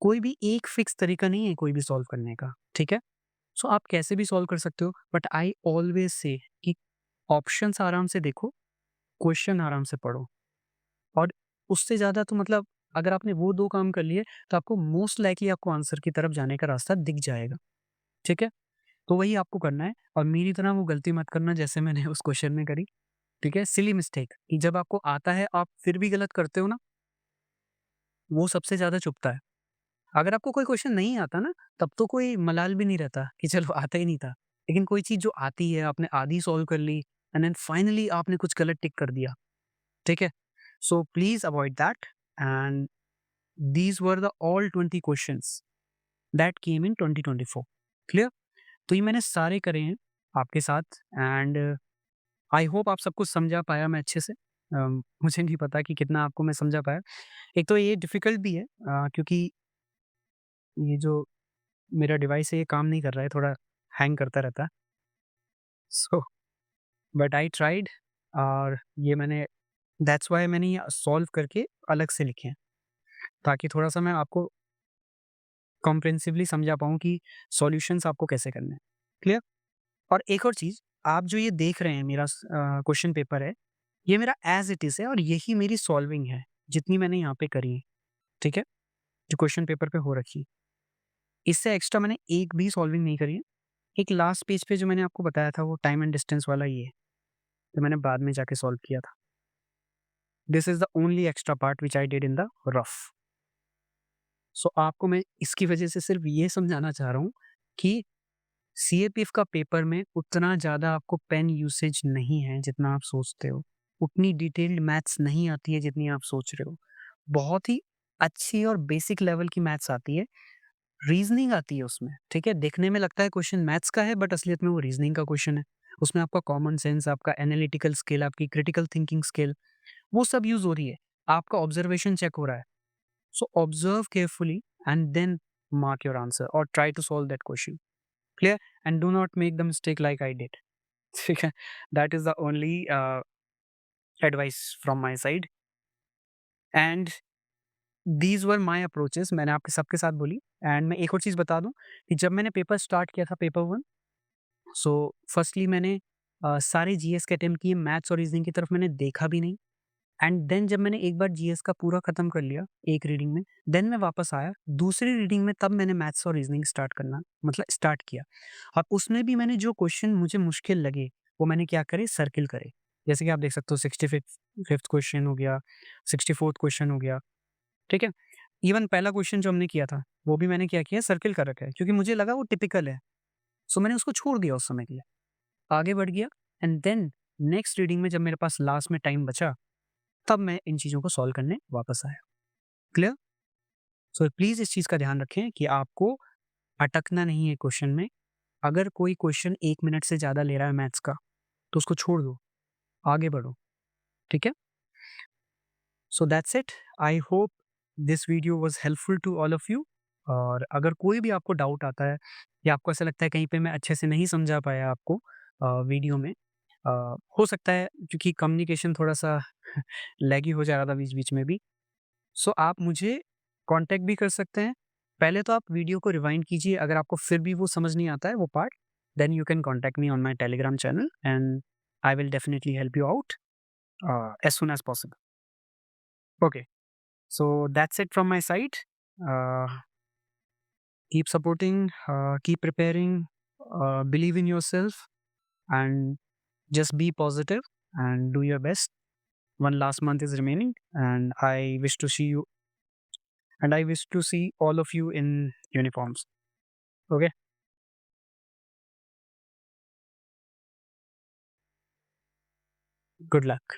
कोई भी एक फिक्स तरीका नहीं है कोई भी सॉल्व करने का, ठीक है? सो आप कैसे भी सॉल्व कर सकते हो, बट आई ऑलवेज से कि ऑप्शंस आराम से देखो, क्वेश्चन आराम से पढ़ो और उससे ज़्यादा तो मतलब अगर आपने वो 2 काम कर लिए, तो आपको मोस्ट लाइकली आपको आंसर की तरफ जाने का रास्ता दिख जाएगा, ठीक है? तो वही आपको करना है और मेरी तरह वो गलती मत करना जैसे मैंने उस क्वेश्चन में करी, ठीक है? सिली मिस्टेक कि जब आपको आता है आप फिर भी गलत करते हो ना, वो सबसे ज़्यादा चुभता है। अगर आपको कोई क्वेश्चन नहीं आता ना, तब तो कोई मलाल भी नहीं रहता कि चलो आता ही नहीं था। लेकिन कोई चीज़ जो आती है, आपने आधी सॉल्व कर ली एंड देन फाइनली आपने कुछ गलत टिक कर दिया, ठीक है? So please avoid that and these were the all 20 questions that came in 2024 clear? तो ये मैंने सारे करे हैं आपके साथ एंड आई होप आप सब कुछ समझा पाया मैं अच्छे से। मुझे नहीं पता कि कितना आपको मैं समझा पाया। एक तो ये डिफ़िकल्ट भी है क्योंकि ये जो मेरा डिवाइस है ये काम नहीं कर रहा है, थोड़ा हैंग करता रहता है। सो बट आई ट्राइड और ये मैंने दैट्स व्हाई मैंने ये सॉल्व करके अलग से लिखे हैं, ताकि थोड़ा-सा मैं आपको कॉम्प्रिहेंसिवली समझा पाऊँ कि सॉल्यूशंस आपको कैसे करने हैं। क्लियर? और एक और चीज़, आप जो ये देख रहे हैं मेरा क्वेश्चन पेपर है, ये मेरा एज़ इट इज़ है और यही मेरी सॉल्विंग है, जितनी मैंने यहाँ पे करी है, ठीक है? जो क्वेश्चन पेपर पे हो रखी है। इससे एक्स्ट्रा मैंने एक भी सॉल्विंग नहीं करी है। एक लास्ट पेज पे जो मैंने आपको बताया था वो टाइम एंड डिस्टेंस वाला ये है, जो मैंने बाद में जाके सॉल्व किया था। This is the only extra part which I did in the rough. So आपको मैं इसकी वजह से सिर्फ ये समझाना चाह रहा हूँ कि सीएपीएफ का पेपर में उतना ज़्यादा आपको पेन यूसेज नहीं है जितना आप सोचते हो। उतनी डिटेल्ड मैथ्स नहीं आती है जितनी आप सोच रहे हो। बहुत ही अच्छी और बेसिक लेवल की मैथ्स आती है। रीज़निंग आती है उसमें, ठीक है? देखने में लगता है क्वेश्चन मैथ्स का है बट असलियत में वो रीज़निंग का क्वेश्चन है। उसमें आपका कॉमन सेंस, आपका एनालिटिकल स्किल, आपकी क्रिटिकल थिंकिंग स्किल वो सब यूज़ हो रही है। आपका ऑब्जर्वेशन चेक हो रहा है। So observe carefully and then mark your answer और try to solve that question. Clear? And do not make the mistake like I did. ठीक है? That is the only advice from my side and these were my approaches मैंने आपके सबके साथ बोली and मैं एक और चीज़ बता दूँ कि जब मैंने पेपर स्टार्ट किया था पेपर 1 सो फर्स्टली मैंने सारे जीएस के अटेम्प्ट किए, मैथ्स और रीज़निंग की तरफ मैंने देखा भी नहीं एंड देन जब मैंने एक बार जीएस का पूरा खत्म कर लिया एक रीडिंग में, देन मैं वापस आया, दूसरी रीडिंग में तब मैंने मैथ्स और रीज़निंग स्टार्ट करना मतलब स्टार्ट किया और उसमें भी मैंने जो क्वेश्चन मुझे मुश्किल लगे, वो मैंने क्या करे सर्किल करे। जैसे कि आप देख सकते हो 65th क्वेश्चन हो गया, 64th क्वेश्चन हो गया, ठीक है? इवन पहला क्वेश्चन जो हमने किया था, वो भी मैंने क्या किया सर्किल कर रखा है क्योंकि मुझे लगा वो टिपिकल है। सो मैंने उसको छोड़ दिया उस समय के लिए, आगे बढ़ गया एंड देन नेक्स्ट रीडिंग में जब मेरे पास लास्ट में टाइम बचा, तब मैं इन चीज़ों को सॉल्व करने वापस आया। क्लियर? सो प्लीज़ इस चीज़ का ध्यान रखें कि आपको अटकना नहीं है क्वेश्चन में। अगर कोई क्वेश्चन 1 मिनट से ज़्यादा ले रहा है मैथ्स का, तो उसको छोड़ दो, आगे बढ़ो, ठीक है? So that's it. I hope this video was helpful to all of you और अगर कोई भी आपको डाउट आता है या आपको ऐसा लगता है कहीं पे मैं अच्छे से नहीं समझा पाया आपको वीडियो में अ, हो सकता है क्योंकि कम्युनिकेशन थोड़ा-सा लैगी हो जा रहा था बीच-बीच में भी। सो आप मुझे कॉन्टैक्ट भी कर सकते हैं। पहले तो आप वीडियो को रिवाइंड कीजिए, अगर आपको फिर भी वो समझ नहीं आता है वो part, then you can contact me on my Telegram channel and I will definitely help you out as soon as possible. Okay, so that's it from my side. Keep supporting, keep preparing, believe in yourself and just be positive and do your best. One last month is remaining, and I wish to see you, and I wish to see all of you in uniforms. Okay, good luck.